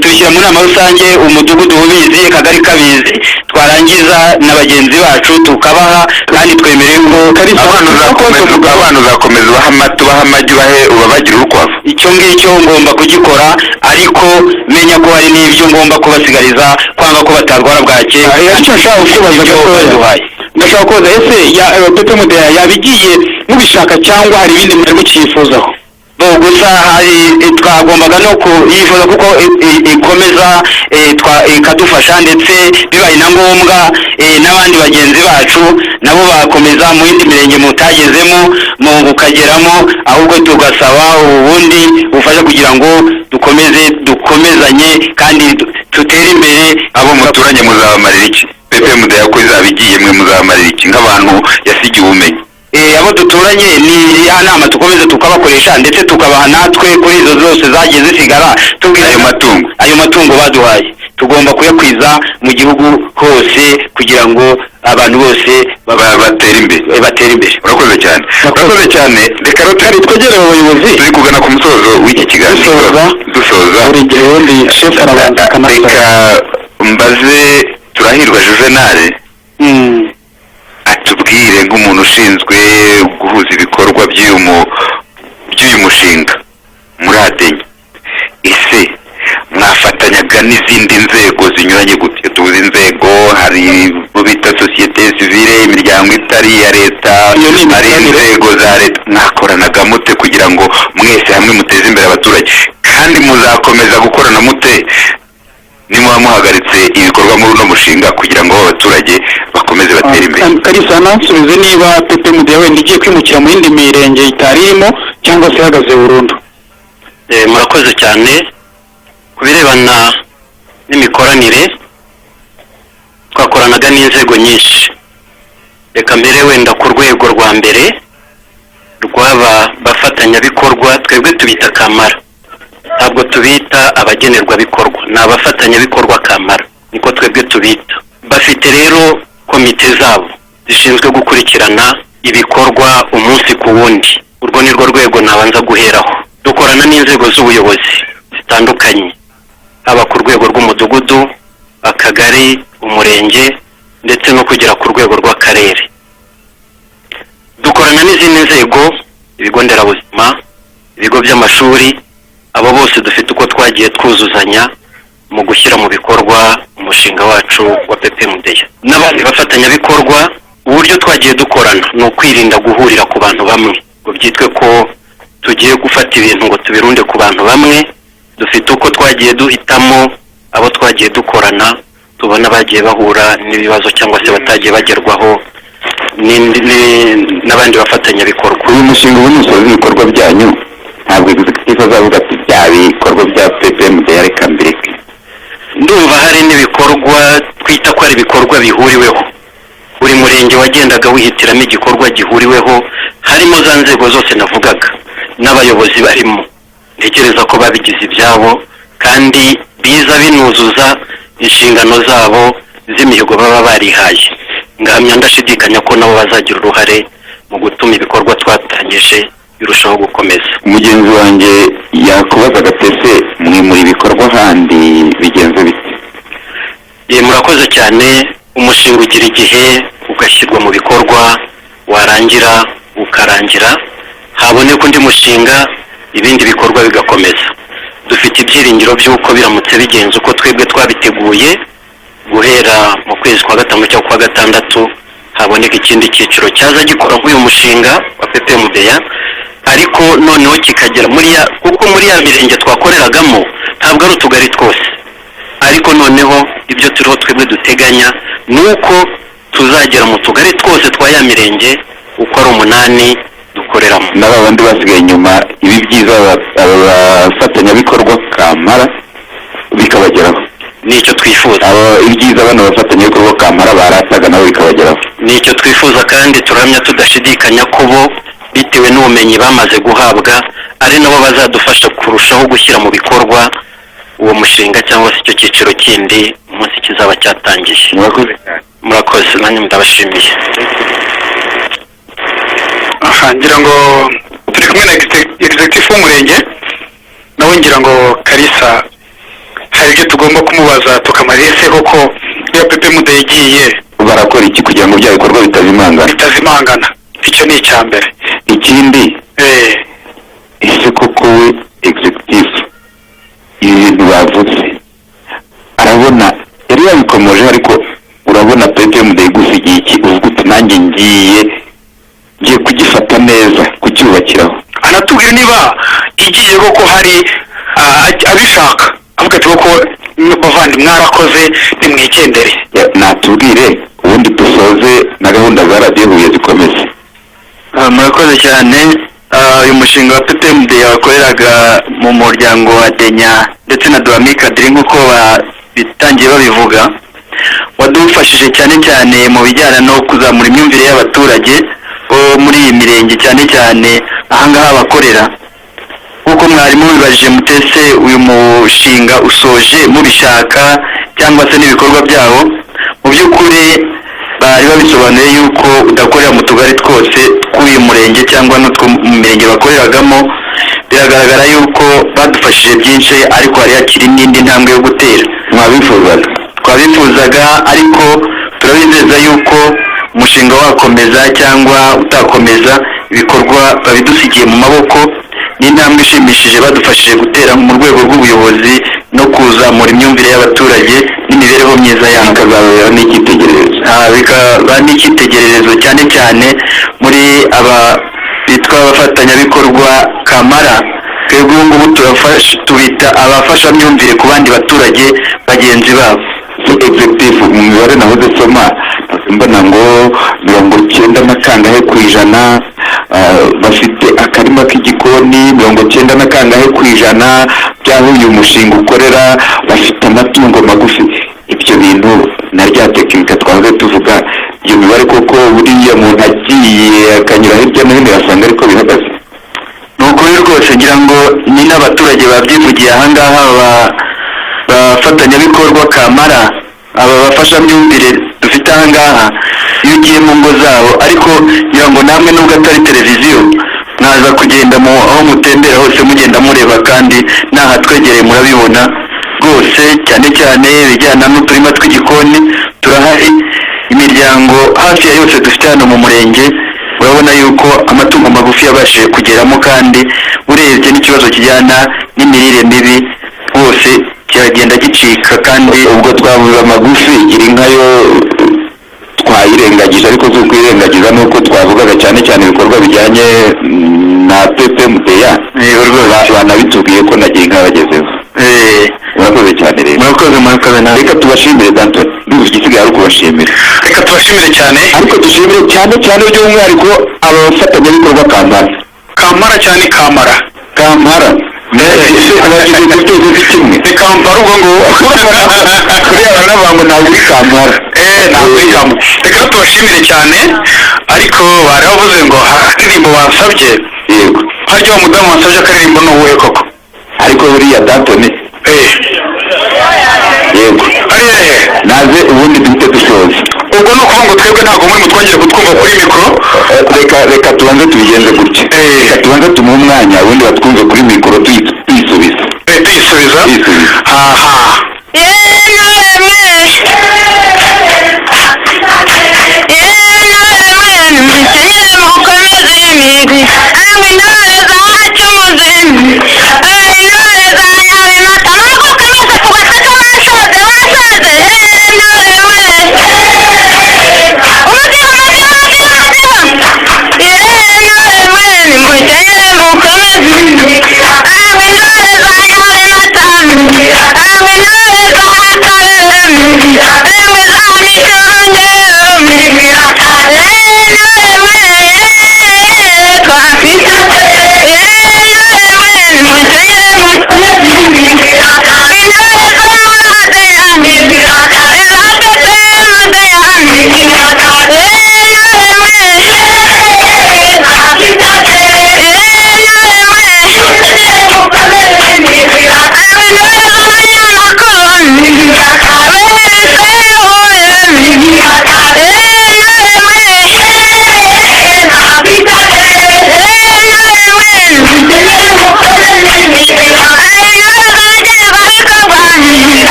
tubishyira mu nama rusange umudugudu ubizi akagari kabizi twarangiza na bagenzi bacu tukabaha kandi twemereye ko abana uzakomeza ubaha amata ubaha amagi ubabagira urukwavu icyo ngicyo ngomba kugikora ariko menya ko hari n'ibyo ngomba kubasigariza kwanga ko batarwara bwake ndashaka kubaza ese PPMDA yabigiye mubishaka cyangwa hari ibindi mwari mukifuzaho gusa hari twagombaga no kuyifuza kuko ikomeza ikadufasha ndetse bibaye na ngombwa n'abandi bagenzi bacu nabo bakomeza mu yindi mirenge mutagezemo mu bukageramo ahubwo tugasaba ubundi bufasha kugira ngo dukomezanye kandi tutere imbere abo muturanye muzabamarira iki PPMDA ko izabigiye mwe muzabamarira iki nk'abantu yasigiye ubumenyi abo duturanye ni ya nama tukomeze tukabakoresha ndetse tukabaha natwe kuri izo zose zagiye zisigara tubwira ayo matungo baduhaye tugomba kuyakwiza mu gihugu hose kugira ngo abantu bose batere imbere urakoze cyane reka rotari twegereye abayobozi turi kugana ku musozo w'iki kiganiro dusoza reka mbaze Turahirwa Juvenal atubwire nk'umuntu ushinzwe guhuza ibikorwa by'uyu mushinga muri ADENYA ese mwafatanyaga n'izindi nzego zinyuranye gute tuzi inzego hari mu bita societe civile imiryango itari iya leta hari inzego za leta mwakoranaga mute kugira ngo mwese hamwe muteze imbere abaturage kandi muzakomeza gukorana mute nimuba muhagaritse ibikorwa muri uno mushinga kugira ngo abaturage bakomeze batere imbere Kalisa nansubize niba PPMDA wenda igiye kwimukira mu yindi mirenge itarimo cyangwa se ihagaze burundu murakoze cyane kubirebana n'imikoranire twakoranaga n'inzego nyinshi reka mbere wenda ku rwego rwa mbere rw'aba bafatanyabikorwa twebwe tubita kamara ntabwo tubita abagenerwabikorwa ni abafatanyabikorwa kamara niko twebwe tubita bafite rero komite zabo zishinzwe gukurikirana ibikorwa umunsi ku wundi urwo ni rwo rwego nabanza guheraho dukorana n'inzego z'ubuyobozi zitandukanye haba ku rwego rw'umudugudu akagari umurenge ndetse no kugera ku rwego rw'akarere dukorana n'izindi nzego ibigo nderabuzima ibigo by'amashuri abo bose dufite uko twagiye twuzuzanya mu gushyira mu bikorwa umushinga wacu wa PPMDA n'abandi bafatanyabikorwa uburyo twagiye dukorana ni ukwirinda guhurira ku bantu bamwe ngo byitwe ko tugiye gufata ibintu ngo tubirunde ku bantu bamwe dufite uko twagiye duhitamo abo twagiye dukorana tubona bagiye bahura n'ibibazo cyangwa se batagiye bagerwaho n'abandi bafatanyabikorwa. uyu mushinga ubu nusoza ibikorwa byanyu ntabwo executive azavuga ati bya bikorwa bya PPMDA reka mbireke. Ndumva hari n'ibikorwa twita ko ari ibikorwa bihuriweho, buri murenge wagendaga wihitiramo igikorwa gihuriweho, harimo za nzego zose navugaga n'abayobozi barimo. Ntekereza ko babigize ibyabo kandi biza binuzuza inshingano zabo z'imihigo baba barihaye. Ngahamya ndashidikanya ko nabo bazagira uruhare mu gutuma ibikorwa twatangije birushaho gukomeza. Umugenzi wanjye yakubazaga tese muri ibikorwa handi bigenze bite? Murakoze cyane. Umushinga ugira igihe ugashyirwa mu bikorwa, warangira ukarangira, haboneka undi mushinga, ibindi bikorwa bigakomeza. Dufite ibyiringiro by'uko biramutse bigenze uko twebwe twabiteguye, guhera mu kwezi kwa gatanu cyangwa kwa gatandatu haboneka ikindi cyiciro cyaza gikora nk'uyu mushinga wa PPMDA, ariko noneho kikagera kuko muri ya mirenge twakoreragamo ntabwo ari utugari twose, ariko noneho ibyo turiho twebwe duteganya nuko tuzagera mu tugari twose twa ya mirenge uko ari 8 dukoreramo. N'abandi basigaye inyuma, ibi byiza abafatanyabikorwa kamara bikabageraho. Nicyo twifuza. Ibyiza bano bafatanyabikorwa kamara barataga nabo bikabageraho. Nicyo twifuza kandi turamya tudashidikanya ko bo bitewe n'ubumenyi bamaze guhabwa ari nabo bazadufasha kurushaho gushyira mu bikorwa uwo mushinga cyangwa se icyo cyiciro kindi umunsi kizaba cyatangiye. Murakoze nanjye ndabashimiye. ngira ngo turi kumwe na executive w'umurenge nawe, ngira ngo Kalisa hari ibyo tugomba kumubaza tukamarese koko iyo PPMDA igiye barakora iki kugira ngo bya bikorwa bitazimangana. Icyo ni icya mbere. Ikindi ese koko we executive ibi bintu bavuze arabona yari yabikomoje, ariko urabona PPMDA igusigiye iki uvuga uti nanjye ngiye kugifata neza kucyubakiraho. Anatubwira niba igiye koko hari abishaka avuga ati koko bavandi mwarakoze nimwigendere. Natubwire ubundi dusoze na gahunda za radiyo Huye zikomeze. Murakoze cyane. Uyu mushinga wa PPMDA wakoreraga mu muryango wa ADENYA ndetse na DUHAMIC ADRI nk'uko bitangiye babivuga, wadufashije cyane cyane mu bijyana no kuzamura imyumvire y'abaturage bo muri iyi mirenge, cyane cyane ahangaha bakorera. Kuko mwarimu wibajije mutese uyu mushinga usoje mubishaka cyangwa se n'ibikorwa byabo, mu by'ukuri bari babisobanuye yuko udakorera mu tugari twose tw'uyu murenge cyangwa no mu mirenge bakoreragamo. Biragaragara yuko badufashije byinshi, ariko hari hakiri n'indi ntambwe yo gutera. Twabifuzaga ariko turabizeza yuko umushinga wakomeza cyangwa utakomeza, ibikorwa babidusigiye mu maboko. N'intambwe ishimishije badufashije gutera mu rwego rw'ubuyobozi no kuzamura imyumvire y'abaturage n'imibereho myiza yabo, bikazabera n'icyitegererezo. Bikaba n'icyitegererezo cyane cyane muri aba bitwa abafatanyabikorwa kamara. Twebwe ubu ngubu tubita abafashamyumvire ku bandi baturage bagenzi babo. Executive mu mibare nahoze soma mbona ngo 90% bafite akarima k'igikoni, 90% by'aho uyu mushinga ukorera bafite amatungo magufi. Ibyo bintu na rya tekinika twaze tuvuga, iyo mibare koko buriya muntu agiye akanyura hirya no hino yasanga ariko bihagaze. Nuko rwose ngira ngo ni n'abaturage babyivugiye ahangaha bafatanyabikorwa kamara, aba bafashamyumvire dufite ahangaha. Iyo ugiye mu ngo zabo, ariko ngira ngo namwe nubwo atari televiziyo mwaza kugenda aho mutembera hose mugenda mureba, kandi nahatwegereye murabibona rwose. Cyane cyane bijyana n'uturima tw'igikoni turahari, imiryango hafi ya yose dufite hano mu murenge. Urabona yuko amatungo magufi yabashije kugeramo, kandi urebye n'ikibazo kijyana n'imirire mibi rwose kiragenda gicika. Kandi ubwo twavuze amagufi, gira inkayo twayirengagije, ariko zo kwirengagiza nuko twavugaga cyane cyane ibikorwa bijyanye na PPMDA. Banabitubwiye ko nagira inka bagezeho. Murakoze cyane rero. murakoze nawe. Reka tubashimire Danton, ndumva igisigaye ari ukubashimira. Reka tubashimire cyane. Ariko dushimire cyane by'umwihariko abafatanyabikorwa Kampara cyane Kampara. Abagize byose kimwe. Ni Kampara ubwo ngo kuriya banavuga ngo ntabwo uri Kampara. Ntabwo uri Kampara. Reka tubashimire cyane, ariko bari bavuze ngo akaririmbo bansabye. Yego. Harya wa mudamu wansabye akaririmbo ni uwuhe koko? Ariko buriya Danton. Yego. Naze ubundi duhite dusoza. Ubwo ni ukuvuga ngo twebwe ntabwo muri mutwongere kutwumva kuri mikoro. Reka tubanze tubigenze gutya. Reka tubanze tumuhe umwanya ubundi batwumve kuri mikoro tuyisubiza. Tuyisubiza? Aha.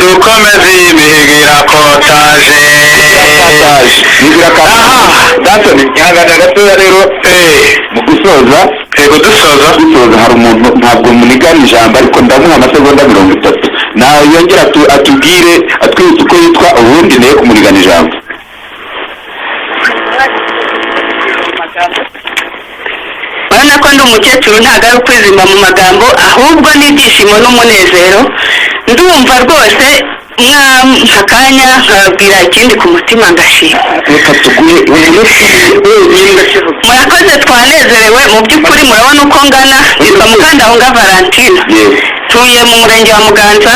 Dukomeze imihigo irakotaje. Danton, ihangana gatoya rero mu gusoza. Dusoza hari umuntu ntabwo munigana ijambo ariko ndamuha amasegonda 30 nawe yongera atubwire atwibutse uko yitwa ubundi naye kumurigana ijambo. urabona ko ndi umukecuru ntabwo ari ukwizimba mu magambo ahubwo n'ibyishimo n'umunezero. Ndumva rwose akanya nkababwira ikindi ku mutima ngashima. Murakoze, twanezerewe mu by'ukuri. Murabona uko ngana. Nitwa Mukandahunga Valentina, tuye mu murenge wa Muganza,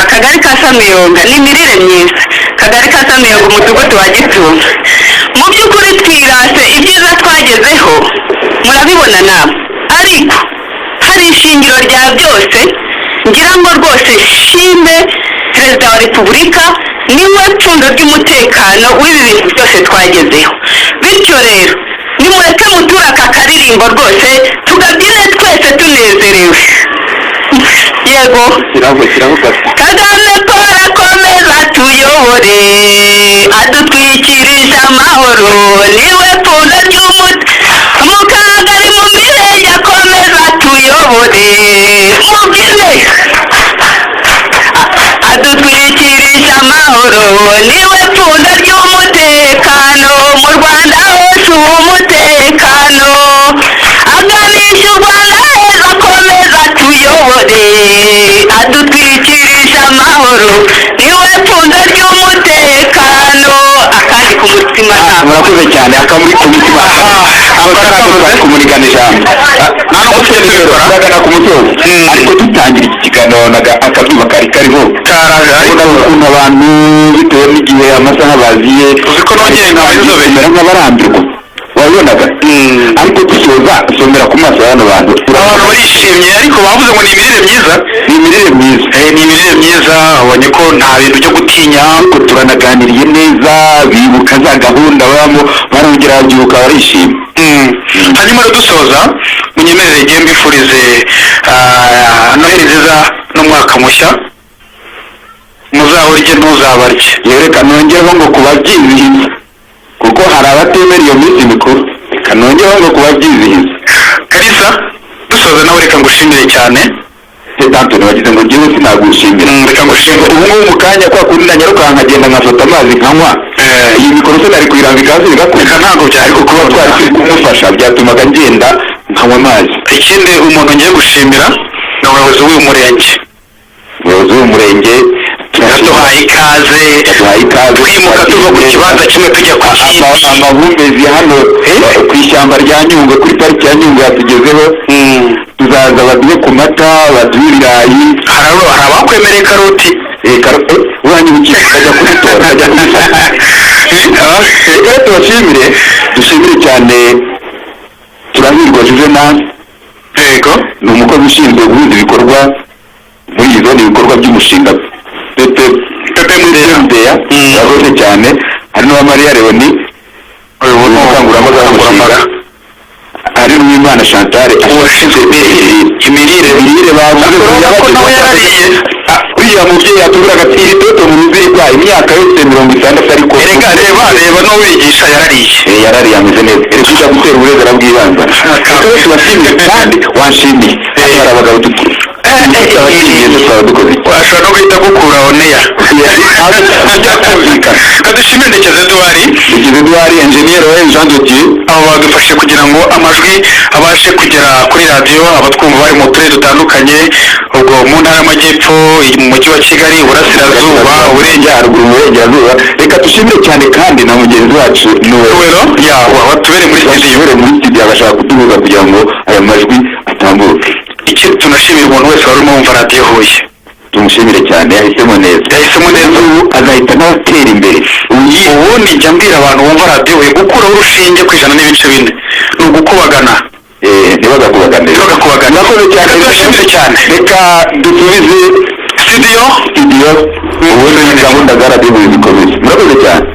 akagari ka Samiyonga. Ni imirire myiza, akagari ka Samiyonga, umudugudu wa Gitunga. Mu by'ukuri twirase ibyiza twagezeho, murabibona namwe, ariko hari ishingiro rya byose. Ngira ngo rwose shime Perezida wa Repubulika niwe pfundo ry'umutekano w'ibi bintu byose twagezeho. Bityo rero nimureke mutura aka karirimbo rwose tugabyine twese tunezerewe. Yego. Kagame Paul akomeza tuyobore, adutwikirije amahoro, niwe pfundo Mukagari mu mirenge akomeza tuyobore, mubyine adutwikirije amahoro, niwe pfundo ry'umutekano, mu Rwanda hose umutekano, aganisha u Rwanda heza akomeza tuyobore, adutwikirije amahoro, niwe pfundo ry'umutekano. Akandi ku mutima. Murakoze cyane, akamuri ku mutima. Abakarakoze kumurigana ijambo. Nagana ku musozi. Ariko dutangira iki kiganiro akabyuma kariho. Urabona ukuntu abantu bitewe n'igihe amasaha baziye. Uziko nongeye nk'abizobera nk'abarambirwa. Wabibonaga? Ariko dusoza somera ku maso y'ano bantu. Abantu barishimye, ariko bavuze ngo ni imirire myiza. Ni imirire myiza. Ni imirire myiza, abonye ko nta bintu byo gutinya, ko turanaganiriye neza, bibuka za gahunda babamo, barongera babyuka barishimye. Hanyuma dusoza, munyemerere ngiye mbifurize Noheli nziza n'umwaka mushya, muzahorye ntuzabarye. Yereka nongereho ngo kubabyizihiza, kuko hari abatemera iyo minsi mikuru. Reka nongereho ngo kubabyizihiza. Kalisa, dusoza nawe reka ngushimire cyane. Danton, wagize ngo njyewe sinagushimira. Reka ngushimire. Ubu ngubu mu kanya kwa kundi nanyaruka nkagenda nkafata amazi nkanywa. iyi mikoro se nari kuyirambika hasi bigakurika ntabwo byari kuba twari turi kumufasha byatumaga ngenda nkanywa amazi. Ikindi umuntu ngiye gushimira ni umuyobozi w'uyu murenge. Umuyobozi w'umurenge yaduhaye ikaze twimuka tuva ku kibanza kimwe tujya ku kindi. Amahumbezi hano ku ishyamba rya Nyungwe, kuri pariki ya Nyungwe yatugezeho. Tuzaza baduhe ku mata, baduhe ibirayi. Hari abakwemereye karoti. Karoti uranyibukije ajya kubitora ajya kubifata. Reka tubashimire, dushimire cyane Turahirwa Juvenal. Yego, ni umukozi ushinzwe guhuza ibikorwa muri iyi zone, ibikorwa by'umushinga PPMDA. Yakoze cyane. Hari n'uwa Maria Leoni ubukangurambaga bw'umushinga. Hari n'Uwimana Chantal ushinzwe imirire bavuze ko nawe yarariye. Uriya mubyeyi yatubwiraga ati iri toto mu ruzi rwayo imyaka yose 60 ariko reba no wigisha yarariye. Yarariye ameze neza. Iri kujya gutera uburenganzira bw'ibanze. Twese tubashimiye kandi wanshimiye. Hari abagabo dukuru. Ashobora no guhita gukura oneya. Kadushime Ndekeze Duhari engineer Jean de Dieu, abo badufashe kugira ngo amajwi abashe kugera kuri radiyo abatwumva bari mu turere dutandukanye, ubwo mu ntara y'amajyepfo, mu mujyi wa Kigali, Burasirazuba, Uburengerazuba. Reka dushimire cyane kandi na mugenzi wacu Noel watubere muri studio agashaka kutubuza kugira ngo aya majwi atambuke. Ikindi tunashimira umuntu wese wari urimo wumva radiyo Huye. Tumushimire cyane, yahisemo neza ubu agahita n'abatera imbere. Ubundi njya mbwira abantu bumva radiyo Huye gukuraho urushinge ku 1.4 ni ugukubagana. Ntibagakubagane. Nakoze cyane, turashimire cyane. Reka dusubize studio ubundi gahunda za radiyo zikomeye. Murakoze cyane.